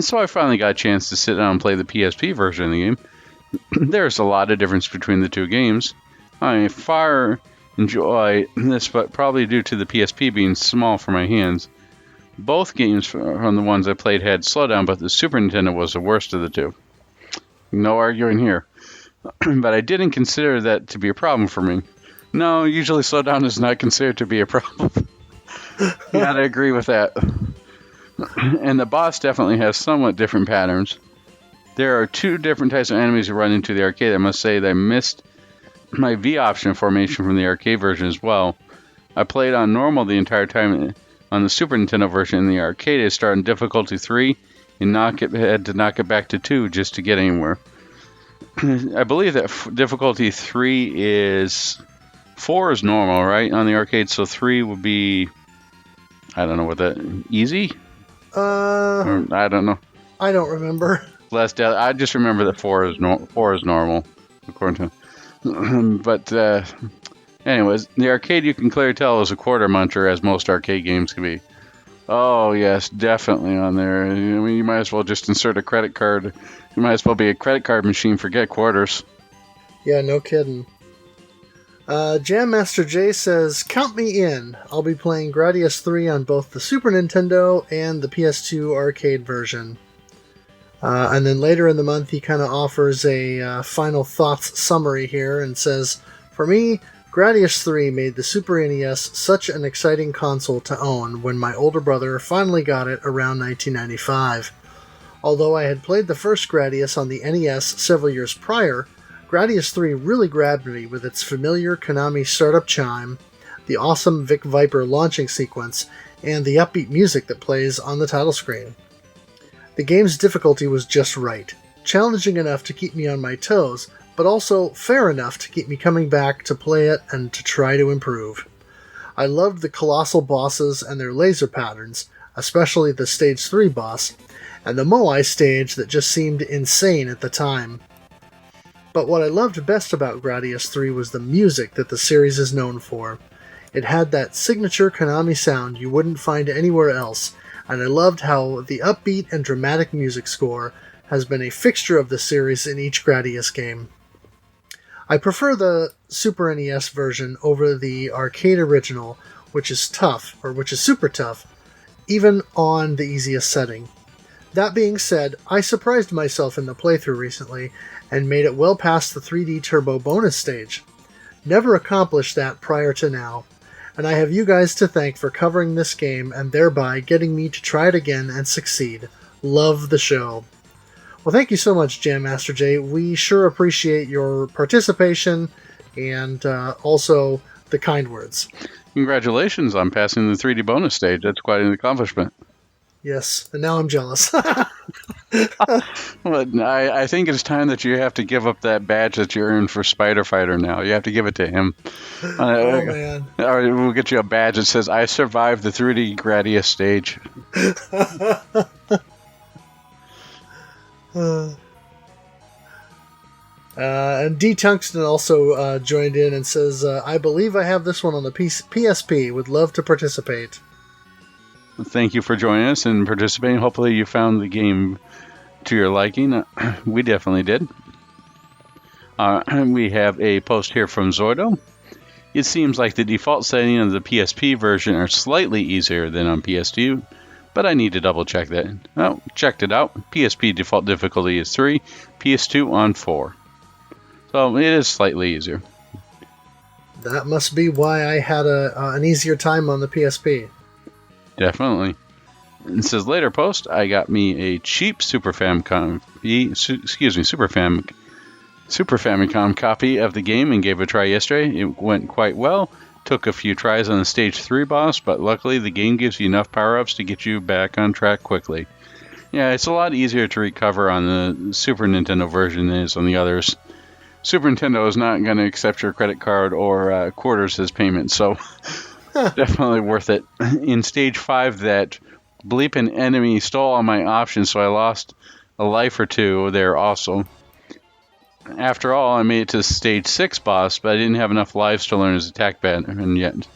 A: So I finally got a chance to sit down and play the PSP version of the game. There's a lot of difference between the two games. I far enjoy this, but probably due to the PSP being small for my hands. Both games from the ones I played had slowdown, but the Super Nintendo was the worst of the two. No arguing here. But I didn't consider that to be a problem for me. No, usually slowdown is not considered to be a problem. Gotta agree with that. And the boss definitely has somewhat different patterns. There are 2 different types of enemies you run into the arcade. I must say that I missed my V option formation from the arcade version as well. I played on normal the entire time on the Super Nintendo version. In the arcade, I started on difficulty 3 and had to knock it back to 2 just to get anywhere. I believe that difficulty 3 is... 4 is normal, right, on the arcade, so 3 would be... I don't know what that... Easy? I don't know.
B: I don't remember.
A: Less death. I just remember that 4 is normal, according to... But, anyways, the arcade you can clearly tell is a quarter muncher, as most arcade games can be. Oh, yes, definitely on there. I mean, you might as well just insert a credit card. You might as well be a credit card machine, forget quarters.
B: Yeah, no kidding. Jam Master J says, count me in. I'll be playing Gradius III on both the Super Nintendo and the PS2 arcade version. And then later in the month, he kind of offers a final thoughts summary here and says, for me, Gradius III made the Super NES such an exciting console to own when my older brother finally got it around 1995. Although I had played the first Gradius on the NES several years prior, Gradius III really grabbed me with its familiar Konami startup chime, the awesome Vic Viper launching sequence, and the upbeat music that plays on the title screen. The game's difficulty was just right, challenging enough to keep me on my toes, but also fair enough to keep me coming back to play it and to try to improve. I loved the colossal bosses and their laser patterns, especially the Stage 3 boss, and the Moai stage that just seemed insane at the time. But what I loved best about Gradius III was the music that the series is known for. It had that signature Konami sound you wouldn't find anywhere else, and I loved how the upbeat and dramatic music score has been a fixture of the series in each Gradius game. I prefer the Super NES version over the arcade original, which is super tough, even on the easiest setting. That being said, I surprised myself in the playthrough recently and made it well past the 3D Turbo bonus stage. Never accomplished that prior to now, and I have you guys to thank for covering this game and thereby getting me to try it again and succeed. Love the show. Well, thank you so much, Jam Master J. We sure appreciate your participation and also the kind words.
A: Congratulations on passing the 3D bonus stage. That's quite an accomplishment.
B: Yes, and now I'm jealous.
A: Well, I think it's time that you have to give up that badge that you earned for Spider Fighter now. You have to give it to him.
B: Oh, man.
A: Or we'll get you a badge that says, I survived the 3D Gradius stage.
B: And D. Tungsten also joined in and says, I believe I have this one on the PSP. Would love to participate.
A: Thank you for joining us and participating. Hopefully you found the game to your liking. We definitely did. We have a post here from Zordo. It seems like the default setting of the PSP version are slightly easier than on PS2, but I need to double check that. Oh, checked it out. PSP default difficulty is 3, PS2 on 4. So it is slightly easier.
B: That must be why I had an easier time on the PSP.
A: Definitely. It says later post, I got me a cheap Super Famicom Super Famicom copy of the game and gave it a try yesterday. It went quite well. Took a few tries on the Stage 3 boss, but luckily the game gives you enough power-ups to get you back on track quickly. Yeah, it's a lot easier to recover on the Super Nintendo version than it is on the others. Super Nintendo is not going to accept your credit card or quarters as payment, so definitely worth it. In Stage 5, that bleeping enemy stole all my options, so I lost a life or two there also. After all, I made it to Stage 6 boss, but I didn't have enough lives to learn his attack pattern yet.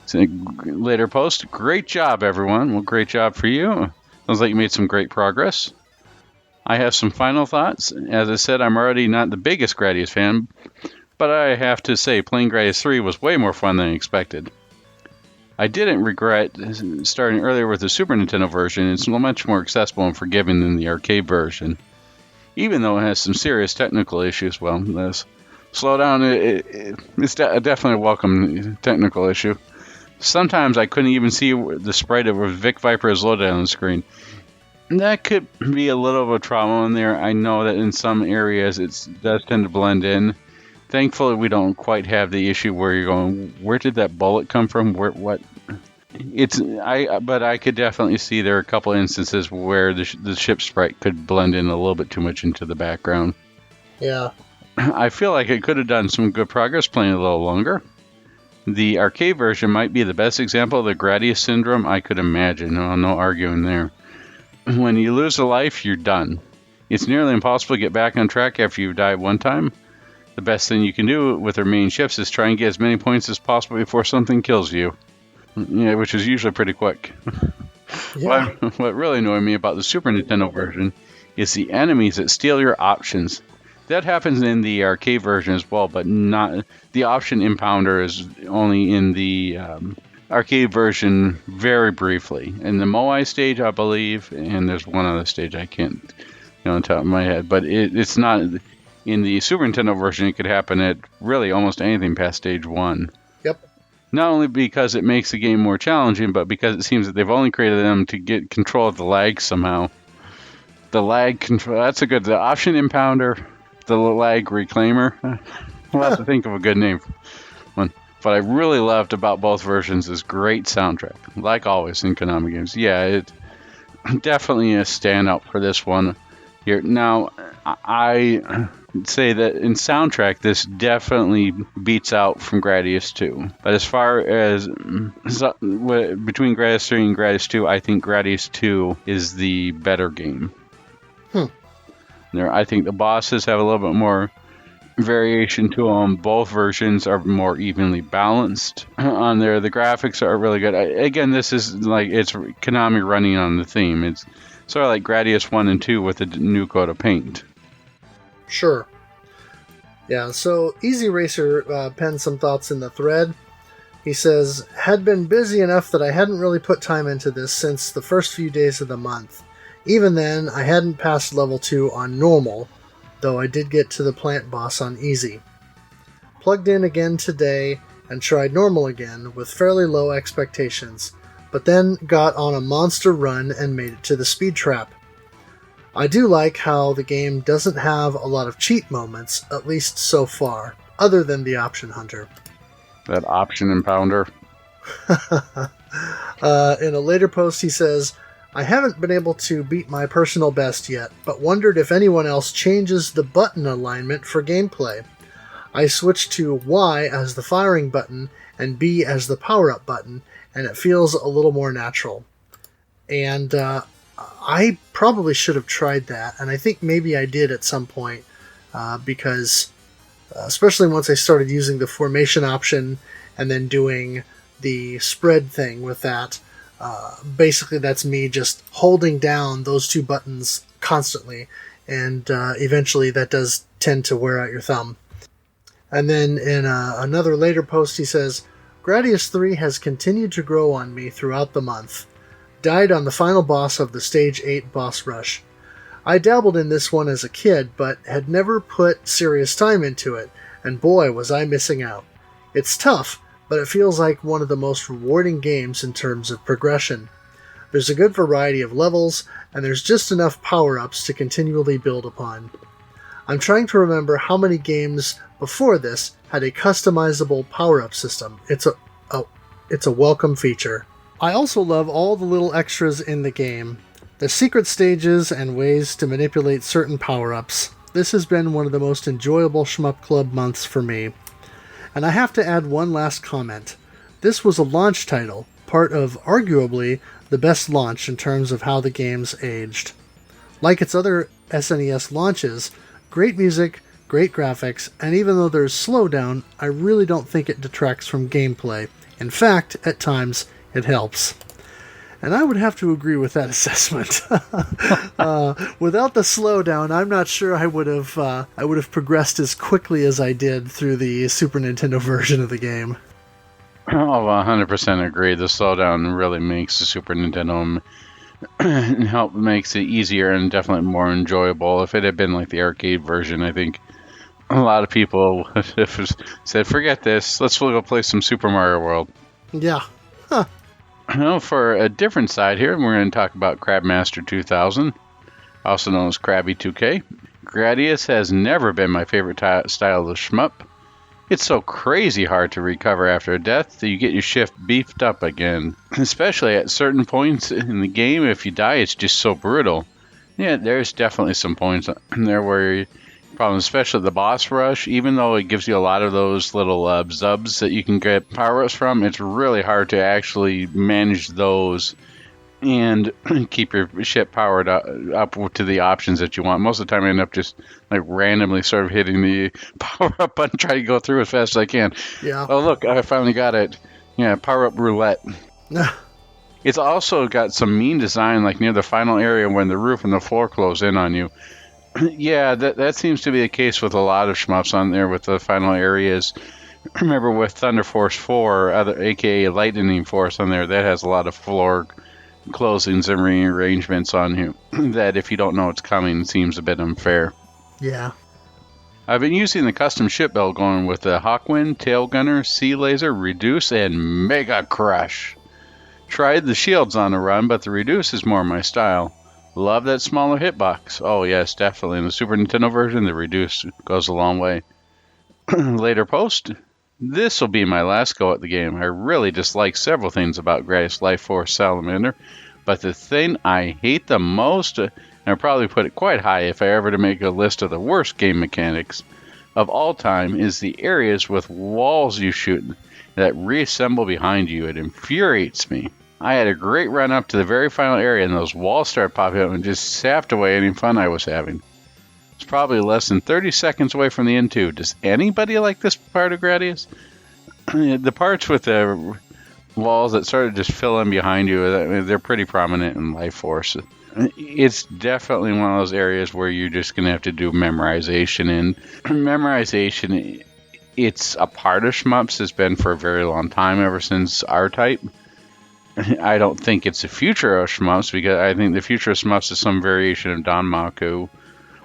A: So, later post, great job, everyone. Well, great job for you. Sounds like you made some great progress. I have some final thoughts. As I said, I'm already not the biggest Gradius fan, but I have to say, playing Gradius III was way more fun than I expected. I didn't regret starting earlier with the Super Nintendo version. It's much more accessible and forgiving than the arcade version. Even though it has some serious technical issues, well, this slow down, it's definitely a welcome technical issue. Sometimes I couldn't even see the sprite of Vic Viper is loaded on the screen. That could be a little of a trauma in there. I know that in some areas it does tend to blend in. Thankfully, we don't quite have the issue where you're going, where did that bullet come from? What? But I could definitely see there are a couple instances where the ship sprite could blend in a little bit too much into the background.
B: Yeah.
A: I feel like it could have done some good progress playing a little longer. The arcade version might be the best example of the Gradius syndrome I could imagine. No arguing there. When you lose a life, you're done. It's nearly impossible to get back on track after you've died one time. The best thing you can do with the remaining ships is try and get as many points as possible before something kills you. Yeah, which is usually pretty quick.
B: Yeah.
A: What really annoyed me about the Super Nintendo version is the enemies that steal your options. That happens in the arcade version as well, but not the option impounder is only in the arcade version very briefly. In the Moai stage, I believe, and there's one other stage I can't on top of my head, but it's not in the Super Nintendo version. It could happen at really almost anything past stage 1.
B: Yep.
A: Not only because it makes the game more challenging, but because it seems that they've only created them to get control of the lag somehow. The lag control, the option impounder, the lag reclaimer. We'll have to think of a good name. What I really loved about both versions is great soundtrack, like always in Konami games. Yeah, it definitely a standout for this one. Here now, I say that in soundtrack, this definitely beats out from Gradius II. But as far as between Gradius III and Gradius II, I think Gradius II is the better game. I think the bosses have a little bit more variation to them. Both versions are more evenly balanced on there. The graphics are really good. Again, this is like it's Konami running on the theme. It's sort of like Gradius 1 and 2 with a new coat of paint.
B: Sure. Yeah, so Easy Racer penned some thoughts in the thread. He says, had been busy enough that I hadn't really put time into this since the first few days of the month. Even then, I hadn't passed level 2 on normal, though I did get to the plant boss on easy. Plugged in again today and tried normal again with fairly low expectations, but then got on a monster run and made it to the speed trap. I do like how the game doesn't have a lot of cheat moments, at least so far, other than the option hunter.
A: That option impounder.
B: In a later post he says, I haven't been able to beat my personal best yet, but wondered if anyone else changes the button alignment for gameplay. I switched to Y as the firing button and B as the power-up button, and it feels a little more natural. And I probably should have tried that, and I think maybe I did at some point, because especially once I started using the formation option and then doing the spread thing with that, basically that's me just holding down those two buttons constantly, and eventually that does tend to wear out your thumb. And then in another later post he says, Gradius III has continued to grow on me throughout the month. Died on the final boss of the Stage 8 boss rush. I dabbled in this one as a kid, but had never put serious time into it, and boy was I missing out. It's tough, but it feels like one of the most rewarding games in terms of progression. There's a good variety of levels, and there's just enough power-ups to continually build upon. I'm trying to remember how many games before this had a customizable power-up system. It's a welcome feature. I also love all the little extras in the game. The secret stages and ways to manipulate certain power-ups. This has been one of the most enjoyable Shmup Club months for me. And I have to add one last comment. This was a launch title, part of, arguably, the best launch in terms of how the game's aged. Like its other SNES launches, great music, great graphics, and even though there's slowdown, I really don't think it detracts from gameplay. In fact, at times, it helps. And I would have to agree with that assessment. Without the slowdown, I'm not sure I would have progressed as quickly as I did through the Super Nintendo version of the game.
A: Oh, 100% agree. The slowdown really makes the Super Nintendo makes it easier and definitely more enjoyable. If it had been like the arcade version, I think a lot of people would have said, "Forget this. Let's go play some Super Mario World."
B: Yeah. Huh.
A: Well, for a different side here, we're going to talk about Crabmaster 2000, also known as Krabby 2K. Gradius has never been my favorite style of shmup. It's so crazy hard to recover after a death that you get your shift beefed up again. Especially at certain points in the game, if you die, it's just so brutal. Yeah, there's definitely some points in there where problem, especially the boss rush, even though it gives you a lot of those little zubs that you can get power-ups from, it's really hard to actually manage those and keep your ship powered up to the options that you want. Most of the time I end up just like randomly sort of hitting the power-up button, trying to go through as fast as I can.
B: Yeah.
A: Oh, look, I finally got it. Yeah, power-up roulette. It's also got some mean design, like near the final area when the roof and the floor close in on you. Yeah, that seems to be the case with a lot of shmups on there with the final areas. Remember with Thunder Force 4, aka Lightning Force on there, that has a lot of floor closings and rearrangements on you that if you don't know it's coming, seems a bit unfair.
B: Yeah.
A: I've been using the custom ship build going with the Hawkwind, Tail Gunner, Sea Laser, Reduce, and Mega Crush. Tried the shields on a run, but the Reduce is more my style. Love that smaller hitbox. Oh yes, definitely. In the Super Nintendo version, the Reduce goes a long way. Later post. This will be my last go at the game. I really dislike several things about Gradius Life Force Salamander, but the thing I hate the most, and I'll probably put it quite high if I ever to make a list of the worst game mechanics of all time, is the areas with walls you shoot that reassemble behind you. It infuriates me. I had a great run up to the very final area, and those walls started popping up and just sapped away any fun I was having. It's probably less than 30 seconds away from the end, too. Does anybody like this part of Gradius? The parts with the walls that sort of just fill in behind you, they're pretty prominent in Life Force. It's definitely one of those areas where you're just going to have to do memorization. And memorization, it's a part of shmups. It's been for a very long time, ever since R-Type. I don't think it's the future of shmups, because I think the future of shmups is some variation of Danmaku,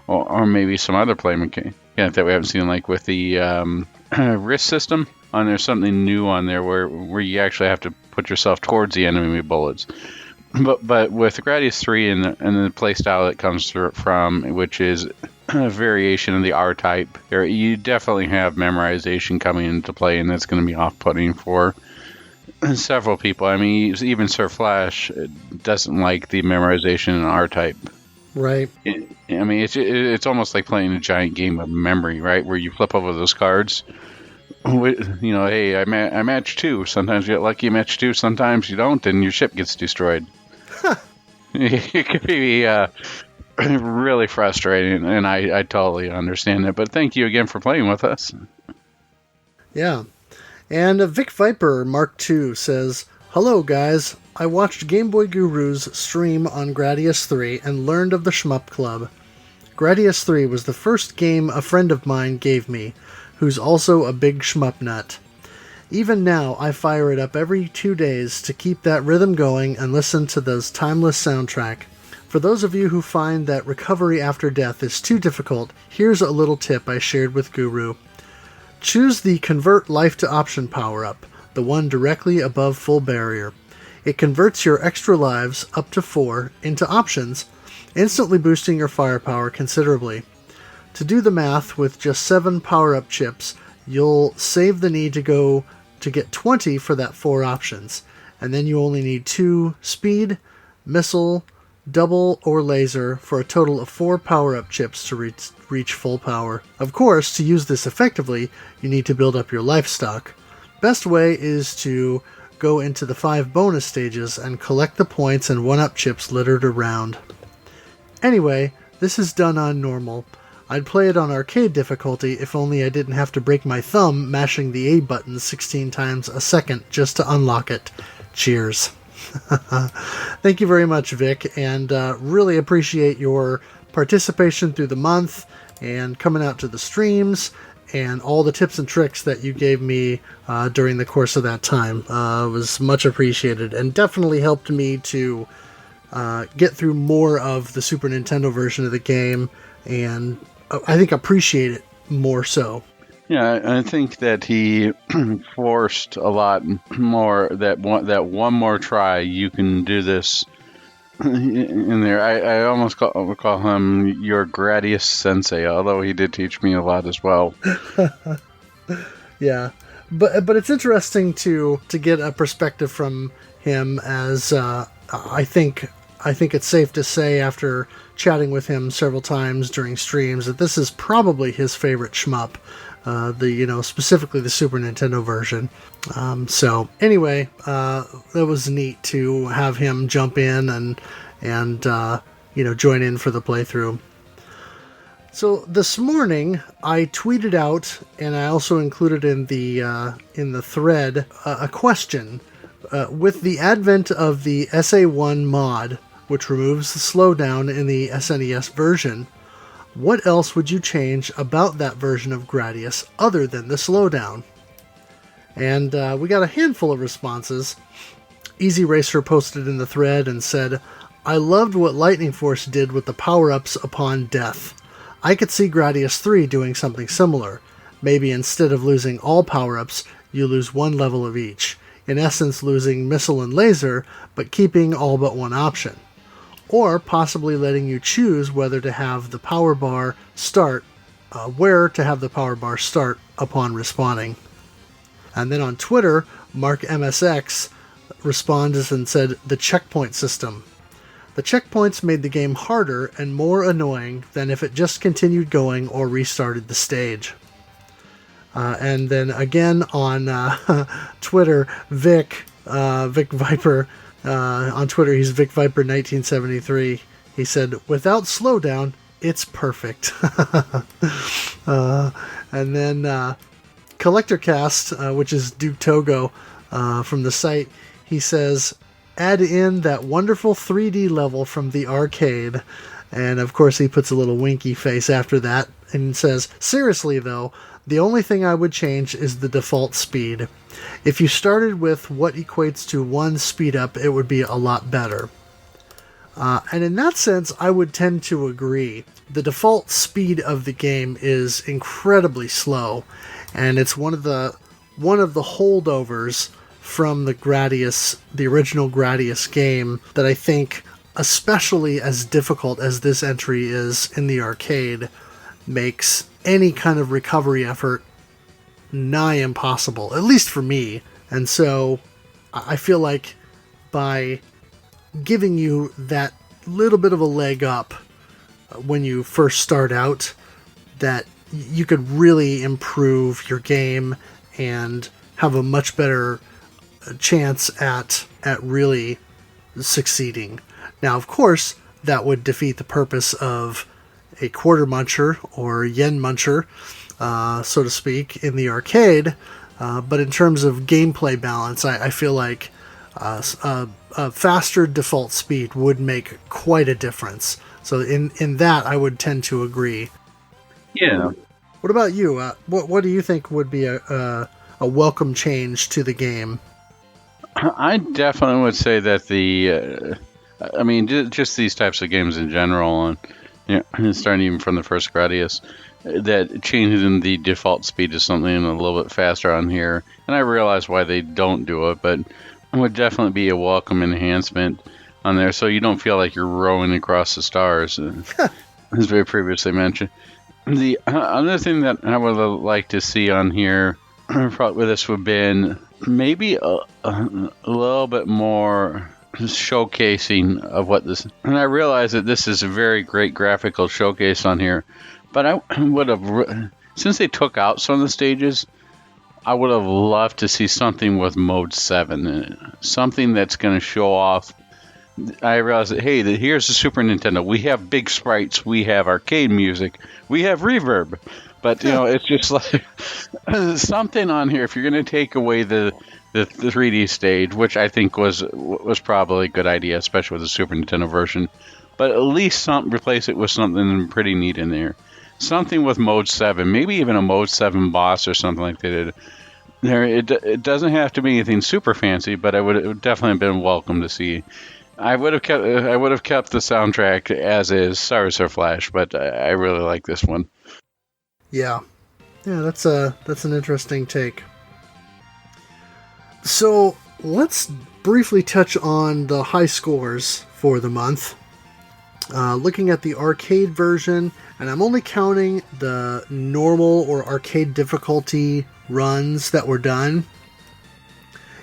A: or maybe some other play mechanic that we haven't seen, like with the wrist system. There's something new on there where you actually have to put yourself towards the enemy with bullets. But with Gradius III and the play style that comes from, which is a variation of the R-Type, you definitely have memorization coming into play, and that's going to be off-putting for several people. I mean, even Sir Flash doesn't like the memorization in R-Type.
B: Right.
A: I mean, it's almost like playing a giant game of memory, right? Where you flip over those cards. You know, hey, I match 2. Sometimes you get lucky, you match 2. Sometimes you don't, and your ship gets destroyed. It could be really frustrating, and I totally understand it. But thank you again for playing with us.
B: Yeah. And Vic Viper Mark II says, "Hello guys, I watched Game Boy Guru's stream on Gradius III and learned of the Shmup Club. Gradius III was the first game a friend of mine gave me, who's also a big shmup nut. Even now, I fire it up every 2 days to keep that rhythm going and listen to those timeless soundtrack. For those of you who find that recovery after death is too difficult, here's a little tip I shared with Guru. Choose the Convert Life to Option power-up, the one directly above full barrier. It converts your extra lives, up to 4, into options, instantly boosting your firepower considerably. To do the math, with just 7 power-up chips, you'll save the need to get 20 for that 4 options. And then you only need 2 speed, missile, double, or laser for a total of 4 power-up chips to reach full power. Of course, to use this effectively, you need to build up your life stock. Best way is to go into the 5 bonus stages and collect the points and 1-up chips littered around. Anyway, this is done on normal. I'd play it on arcade difficulty if only I didn't have to break my thumb mashing the A button 16 times a second just to unlock it. Cheers. Thank you very much, Vic, and really appreciate your participation through the month and coming out to the streams and all the tips and tricks that you gave me during the course of that time. It was much appreciated and definitely helped me to get through more of the Super Nintendo version of the game, and I think appreciate it more so.
A: Yeah, I think that he forced a lot more, that one more try, you can do this in there. I almost call him your Gradius sensei, although he did teach me a lot as well. Yeah, but it's interesting to get a perspective from him, as I think it's safe to say, after chatting with him several times during streams, that this is probably his favorite shmup. Specifically the Super Nintendo version. So anyway, it was neat to have him jump in and join in for the playthrough. So this morning I tweeted out, and I also included in the thread, a question. With the advent of the SA1 mod, which removes the slowdown in the SNES version, what else would you change about that version of Gradius other than the slowdown? And we got a handful of responses. Easy Racer posted in the thread and said, I loved what Lightning Force did with the power-ups upon death. I could see Gradius III doing something similar. Maybe instead of losing all power-ups, you lose 1 level of each. In essence, losing missile and laser, but keeping all but 1 option. Or possibly letting you choose whether to have the power bar start, where to have the power bar start upon respawning. And then on Twitter, Mark MSX responded and said, the checkpoint system. The checkpoints made the game harder and more annoying than if it just continued going or restarted the stage. And then again on Twitter, Vic Viper, on Twitter, he's Vic Viper 1973. He said, without slowdown, it's perfect. And then Collector Cast, which is Duke Togo from the site, he says, add in that wonderful 3D level from the arcade. And of course he puts a little winky face after that and says, seriously though, the only thing I would change is the default speed. If you started with what equates to 1 speed up, it would be a lot better. And in that sense, I would tend to agree. The default speed of the game is incredibly slow, and it's one of the holdovers from the original Gradius game, that I think, especially as difficult as this entry is in the arcade, makes any kind of recovery effort nigh impossible, at least for me. And so I feel like by giving you that little bit of a leg up when you first start out, that you could really improve your game and have a much better chance at really succeeding. Now, of course, that would defeat the purpose of a quarter muncher or yen muncher, so to speak, in the arcade. But in terms of gameplay balance, I feel like a faster default speed would make quite a difference. So in that, I would tend to agree. Yeah.
B: What about you? What do you think would be a welcome change to the game?
A: I definitely would say that just these types of games in general, and starting even from the first Gradius, that changing the default speed to something a little bit faster on here. And I realize why they don't do it, but it would definitely be a welcome enhancement on there, so you don't feel like you're rowing across the stars, as we previously mentioned. The other thing that I would like to see on here, probably this would have been maybe a little bit more showcasing of what this. And I realize that this is a very great graphical showcase on here, but I would have, since they took out some of the stages, I would have loved to see something with Mode 7 in it. Something that's going to show off. I realized that, hey, here's the Super Nintendo. We have big sprites. We have arcade music. We have reverb. But, it's just like something on here. If you're going to take away the 3D stage, which I think was probably a good idea, especially with the Super Nintendo version, but at least replace it with something pretty neat in there. Something with Mode 7, maybe even a Mode 7 boss or something like that. It doesn't have to be anything super fancy, but it would definitely have been welcome to see. I would have kept the soundtrack as is. Sorry, Sir Flash, but I really like this one.
B: Yeah, that's an interesting take. So let's briefly touch on the high scores for the month. Looking at the arcade version, and I'm only counting the normal or arcade difficulty runs that were done.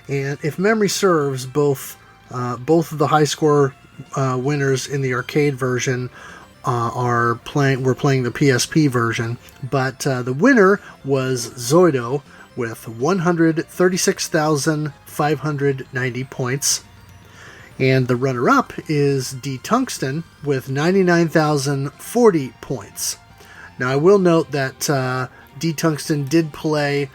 B: And if memory serves, both of the high score winners in the arcade version were playing the PSP version. But the winner was Zoido with 136,590 points. And the runner-up is D-Tungsten with 99,040 points. Now, I will note that D-Tungsten did play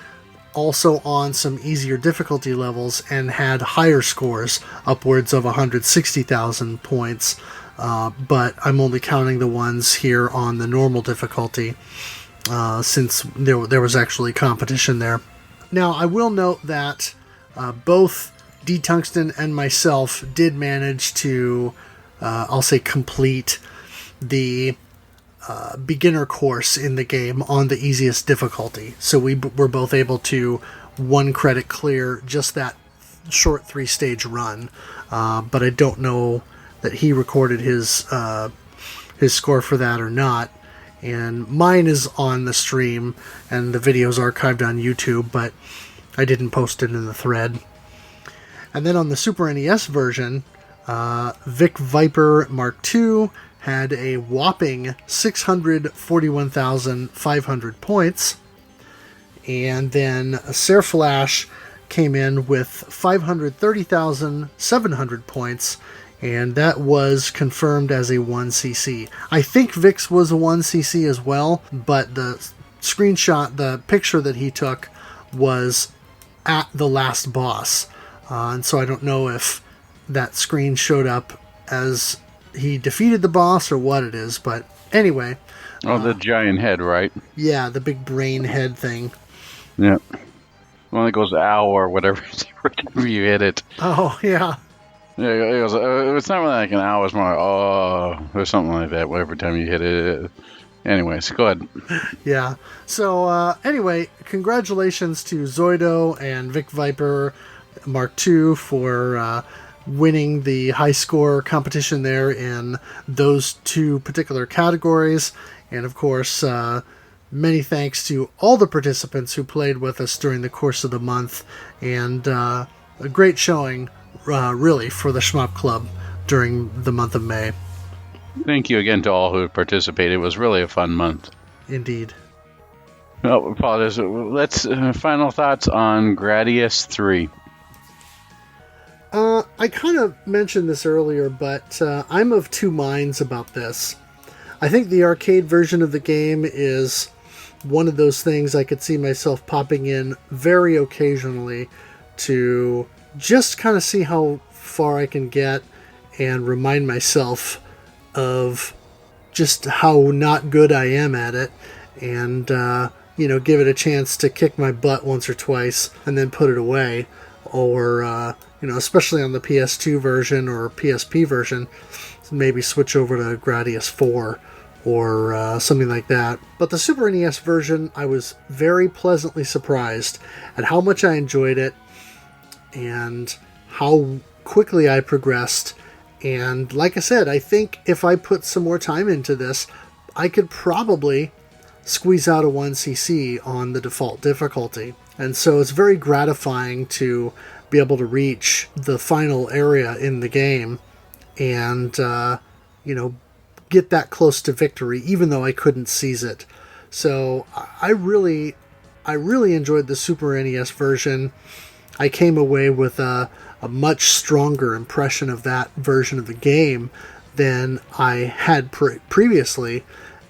B: also on some easier difficulty levels and had higher scores, upwards of 160,000 points. But I'm only counting the ones here on the normal difficulty, since there was actually competition there. Now, I will note that both D-Tungsten and myself did manage to, I'll say, complete the beginner course in the game on the easiest difficulty. So we were both able to 1 credit clear just that short 3-stage run. But I don't know that he recorded his score for that or not. And mine is on the stream, and the video's archived on YouTube, but I didn't post it in the thread. And then on the Super NES version, Vic Viper Mark II had a whopping 641,500 points. And then Sir Flash came in with 530,700 points, and that was confirmed as a 1cc. I think Vic's was a 1cc as well, but the screenshot, the picture that he took, was at the last boss. And so I don't know if that screen showed up as he defeated the boss or what it is, but anyway.
A: Oh, the giant head, right?
B: Yeah, the big brain head thing.
A: Yeah. Well, it goes ow or whatever you hit it.
B: Oh, yeah.
A: Yeah, it goes, it's not really like an ow, it's more like, oh, or something like that, every time you hit it. Anyways, go ahead.
B: Yeah. So, anyway, congratulations to Zoido and Vic Viper Mark II for winning the high score competition there in those 2 particular categories. And of course, many thanks to all the participants who played with us during the course of the month. And a great showing, really, for the Shmup Club during the month of May.
A: Thank you again to all who participated. It was really a fun month.
B: Indeed.
A: Well, apologies. Let's final thoughts on Gradius III.
B: I kind of mentioned this earlier, but I'm of 2 minds about this. I think the arcade version of the game is one of those things I could see myself popping in very occasionally to just kind of see how far I can get and remind myself of just how not good I am at it, and give it a chance to kick my butt once or twice and then put it away. Or especially on the PS2 version or PSP version, maybe switch over to Gradius IV or something like that. But the Super NES version, I was very pleasantly surprised at how much I enjoyed it and how quickly I progressed. And like I said, I think if I put some more time into this, I could probably squeeze out a 1cc on the default difficulty. And so it's very gratifying to be able to reach the final area in the game and, get that close to victory, even though I couldn't seize it. So I really enjoyed the Super NES version. I came away with a much stronger impression of that version of the game than I had previously.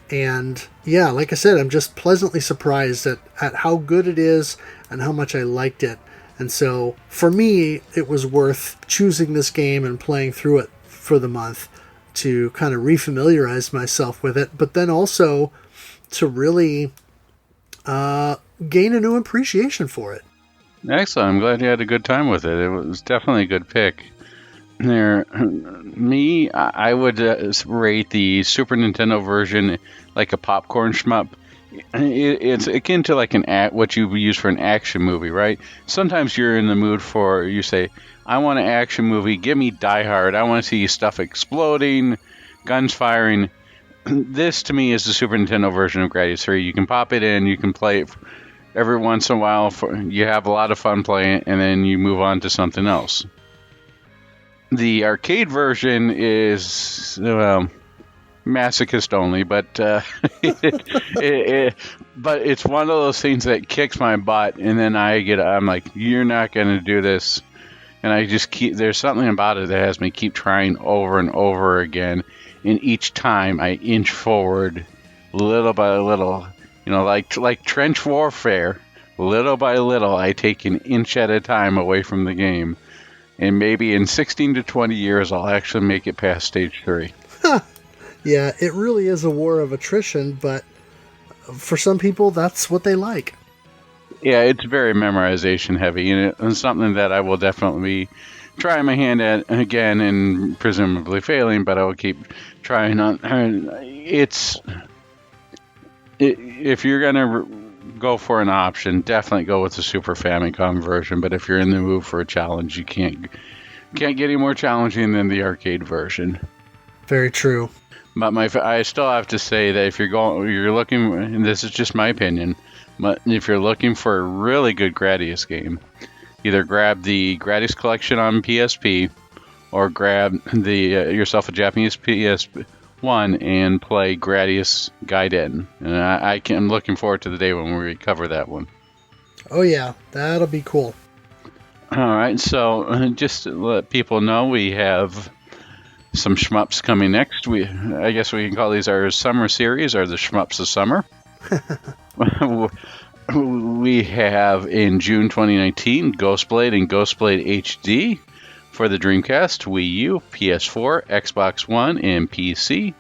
B: And yeah, like I said, I'm just pleasantly surprised at how good it is and how much I liked it. And so for me, it was worth choosing this game and playing through it for the month to kind of refamiliarize myself with it, but then also to really gain a new appreciation for it.
A: Excellent. I'm glad you had a good time with it. It was definitely a good pick. I would rate the Super Nintendo version like a popcorn shmup. It's akin to like what you use for an action movie, right? Sometimes you're in the mood you say, I want an action movie, give me Die Hard, I want to see stuff exploding, guns firing. This, to me, is the Super Nintendo version of Gradius III. You can pop it in, you can play it every once in a while, you have a lot of fun playing it, and then you move on to something else. The arcade version is, masochist only, but but it's one of those things that kicks my butt, and then I'm like, you're not going to do this. And I just there's something about it that has me keep trying over and over again. And each time I inch forward, little by little, like trench warfare, little by little, I take an inch at a time away from the game. And maybe in 16 to 20 years, I'll actually make it past stage 3.
B: Yeah, it really is a war of attrition, but for some people, that's what they like.
A: Yeah, it's very memorization heavy, and it's something that I will definitely be trying my hand at again and presumably failing, but I will keep trying on. If you're going to go for an option, definitely go with the Super Famicom version, but if you're in the mood for a challenge, you can't get any more challenging than the arcade version.
B: Very true.
A: But I still have to say that if you're looking, and this is just my opinion, but if you're looking for a really good Gradius game, either grab the Gradius collection on PSP, or grab yourself a Japanese PS1 and play Gradius Gaiden. And I'm looking forward to the day when we cover that one.
B: Oh yeah, that'll be cool.
A: All right, so just to let people know, we have some shmups coming next. I guess we can call these our summer series, or the shmups of summer. We have in June 2019 Ghostblade and Ghostblade HD for the Dreamcast, Wii U, PS4, Xbox One, and PC.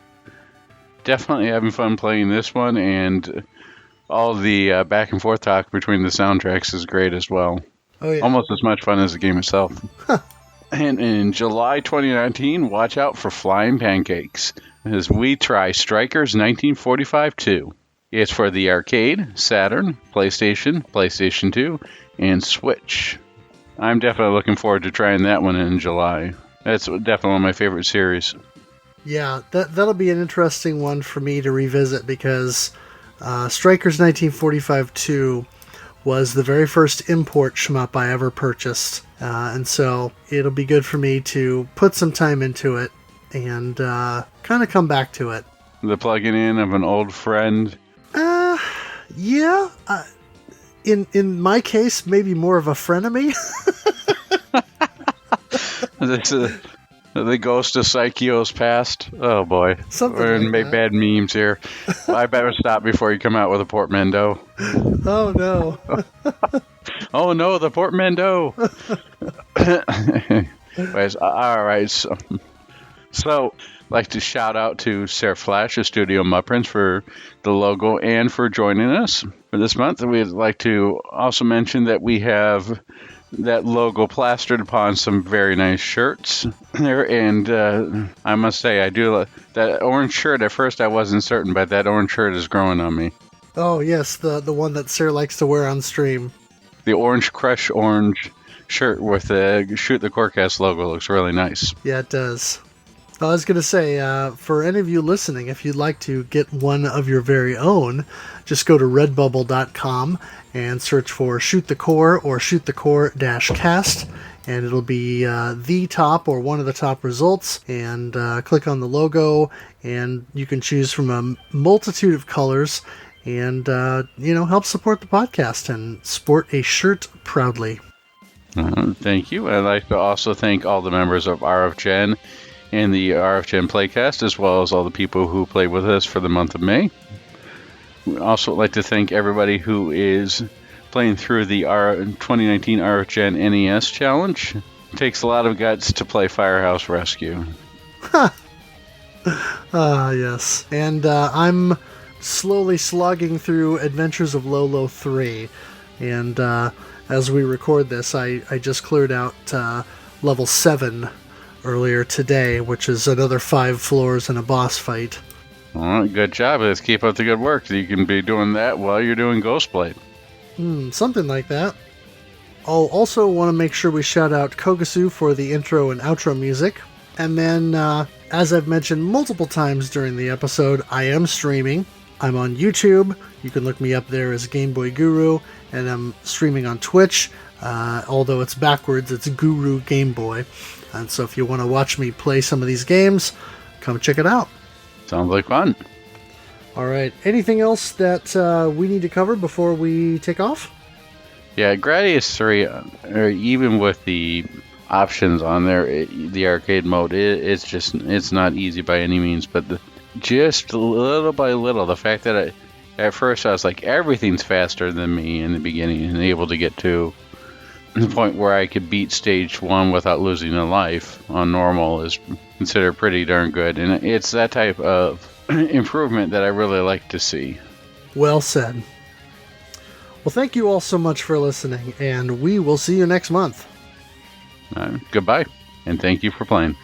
A: Definitely having fun playing this one, and all the back and forth talk between the soundtracks is great as well.
B: Oh, yeah.
A: Almost as much fun as the game itself. And in July 2019, watch out for Flying Pancakes as we try Strikers 1945-2. It's for the arcade, Saturn, PlayStation, PlayStation 2, and Switch. I'm definitely looking forward to trying that one in July. That's definitely one of my favorite series.
B: Yeah, that'll be an interesting one for me to revisit, because Strikers 1945-2 was the very first import shmup I ever purchased. And so it'll be good for me to put some time into it and kind of come back to it.
A: The plugging in of an old friend.
B: Yeah. In my case, maybe more of a frenemy.
A: The ghost of Psycheo's past. Oh boy. We're going to make bad memes here. I better stop before you come out with a portmanteau.
B: Oh no.
A: Oh no, the portmanteau. Anyways, all right. So like to shout out to Sarah Flash of Studio Mupprints for the logo and for joining us for this month. And we'd like to also mention that we have that logo plastered upon some very nice shirts there. And I must say, I do that orange shirt. At first I wasn't certain, but that orange shirt is growing on me.
B: Oh yes, the one that Sarah likes to wear on stream.
A: The Orange Crush orange shirt with the Shoot the Corecast logo looks really nice.
B: Yeah, it does. I was going to say, for any of you listening, if you'd like to get one of your very own, just go to redbubble.com and search for Shoot the Core or Shoot the Core-cast, and it'll be the top or one of the top results, and click on the logo, and you can choose from a multitude of colors, and, help support the podcast and sport a shirt proudly.
A: Thank you. I'd like to also thank all the members of RFGen and the RFGen Playcast, as well as all the people who played with us for the month of May. We'd also like to thank everybody who is playing through the 2019 RFGen NES Challenge. It takes a lot of guts to play Firehouse Rescue.
B: Yes. And I'm slowly slogging through Adventures of Lolo 3. And as we record this, I just cleared out level 7 earlier today, which is another 5 floors and a boss fight.
A: All right, good job. Let's keep up the good work. You can be doing that while you're doing Ghostblade.
B: Something like that. I'll also want to make sure we shout out Kogasu for the intro and outro music. And then, as I've mentioned multiple times during the episode, I am streaming. I'm on YouTube. You can look me up there as Game Boy Guru. And I'm streaming on Twitch. Although it's backwards, it's Guru Game Boy. And so if you want to watch me play some of these games, come check it out.
A: Sounds like fun.
B: All right. Anything else that we need to cover before we take off?
A: Yeah, Gradius III, even with the options on there, the arcade mode, it's not easy by any means. But just little by little, the fact that at first I was like, everything's faster than me in the beginning, and able to get to the point where I could beat stage 1 without losing a life on normal is considered pretty darn good. And it's that type of improvement that I really like to see.
B: Well said. Well, thank you all so much for listening, and we will see you next month.
A: Goodbye, and thank you for playing.